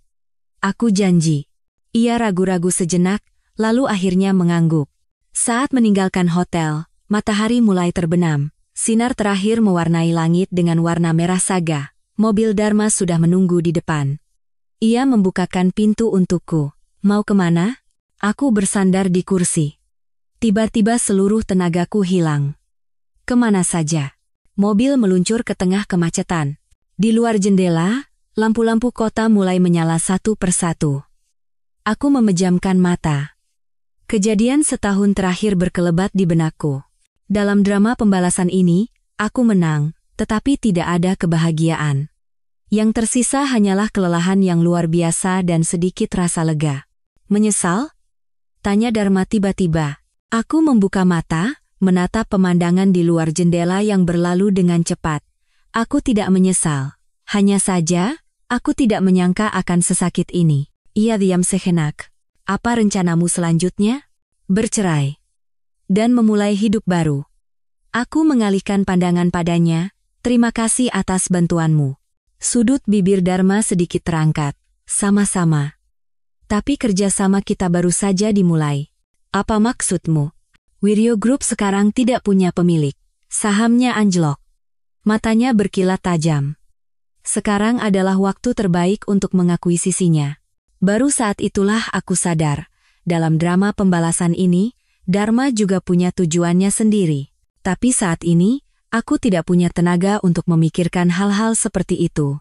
Aku janji. Ia ragu-ragu sejenak, lalu akhirnya mengangguk. Saat meninggalkan hotel, matahari mulai terbenam. Sinar terakhir mewarnai langit dengan warna merah saga. Mobil Dharma sudah menunggu di depan. Ia membukakan pintu untukku. Mau kemana? Aku bersandar di kursi. Tiba-tiba seluruh tenagaku hilang. Kemana saja? Mobil meluncur ke tengah kemacetan. Di luar jendela, lampu-lampu kota mulai menyala satu persatu. Aku memejamkan mata. Kejadian setahun terakhir berkelebat di benakku. Dalam drama pembalasan ini, aku menang, tetapi tidak ada kebahagiaan. Yang tersisa hanyalah kelelahan yang luar biasa dan sedikit rasa lega. Menyesal? Tanya Dharma tiba-tiba. Aku membuka mata, menatap pemandangan di luar jendela yang berlalu dengan cepat. Aku tidak menyesal. Hanya saja, aku tidak menyangka akan sesakit ini. Ia diam sejenak. Apa rencanamu selanjutnya? Bercerai. Dan memulai hidup baru. Aku mengalihkan pandangan padanya. Terima kasih atas bantuanmu. Sudut bibir Dharma sedikit terangkat. Sama-sama. Tapi kerjasama kita baru saja dimulai. Apa maksudmu? Wiryo Group sekarang tidak punya pemilik. Sahamnya anjlok. Matanya berkilat tajam. Sekarang adalah waktu terbaik untuk mengakuisisinya. Baru saat itulah aku sadar. Dalam drama pembalasan ini, Dharma juga punya tujuannya sendiri. Tapi saat ini, aku tidak punya tenaga untuk memikirkan hal-hal seperti itu.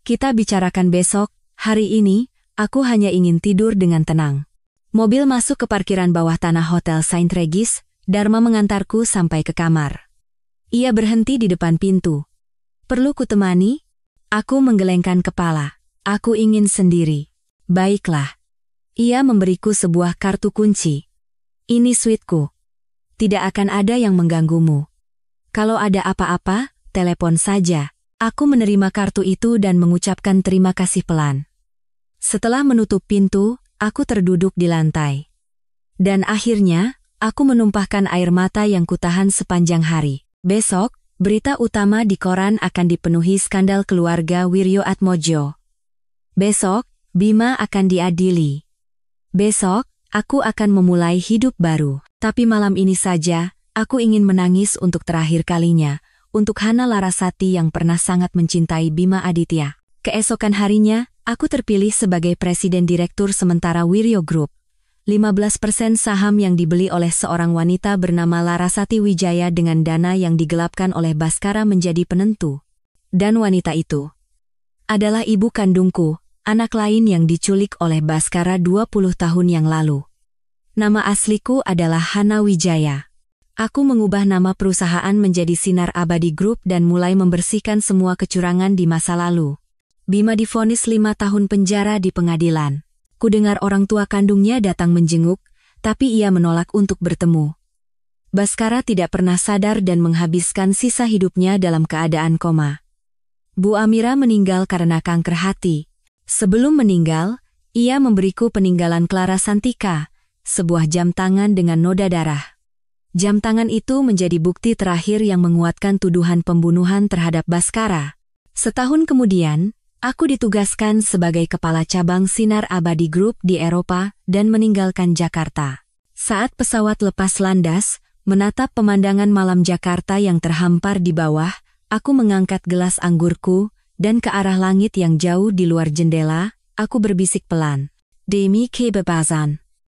Kita bicarakan besok. Hari ini, aku hanya ingin tidur dengan tenang. Mobil masuk ke parkiran bawah tanah Hotel Saint Regis. Dharma mengantarku sampai ke kamar. Ia berhenti di depan pintu. Perlu kutemani? Aku menggelengkan kepala. Aku ingin sendiri. Baiklah. Ia memberiku sebuah kartu kunci. Ini suiteku. Tidak akan ada yang mengganggumu. Kalau ada apa-apa, telepon saja. Aku menerima kartu itu dan mengucapkan terima kasih pelan. Setelah menutup pintu, aku terduduk di lantai. Dan akhirnya, aku menumpahkan air mata yang kutahan sepanjang hari. Besok, berita utama di koran akan dipenuhi skandal keluarga Wiryo Atmojo. Besok, Bima akan diadili. Besok, aku akan memulai hidup baru. Tapi malam ini saja, aku ingin menangis untuk terakhir kalinya, untuk Hana Larasati yang pernah sangat mencintai Bima Aditya. Keesokan harinya, aku terpilih sebagai Presiden Direktur Sementara Wiryo Group. 15% saham yang dibeli oleh seorang wanita bernama Larasati Wijaya dengan dana yang digelapkan oleh Baskara menjadi penentu. Dan wanita itu adalah ibu kandungku, anak lain yang diculik oleh Baskara 20 tahun yang lalu. Nama asliku adalah Hana Wijaya. Aku mengubah nama perusahaan menjadi Sinar Abadi Group dan mulai membersihkan semua kecurangan di masa lalu. Bima divonis 5 tahun penjara di pengadilan. Kudengar orang tua kandungnya datang menjenguk, tapi ia menolak untuk bertemu. Baskara tidak pernah sadar dan menghabiskan sisa hidupnya dalam keadaan koma. Bu Amira meninggal karena kanker hati. Sebelum meninggal, ia memberiku peninggalan Clara Santika, sebuah jam tangan dengan noda darah. Jam tangan itu menjadi bukti terakhir yang menguatkan tuduhan pembunuhan terhadap Baskara. Setahun kemudian, aku ditugaskan sebagai kepala cabang Sinar Abadi Group di Eropa dan meninggalkan Jakarta. Saat pesawat lepas landas, menatap pemandangan malam Jakarta yang terhampar di bawah, aku mengangkat gelas anggurku, dan ke arah langit yang jauh di luar jendela, aku berbisik pelan. Demi kebebasan.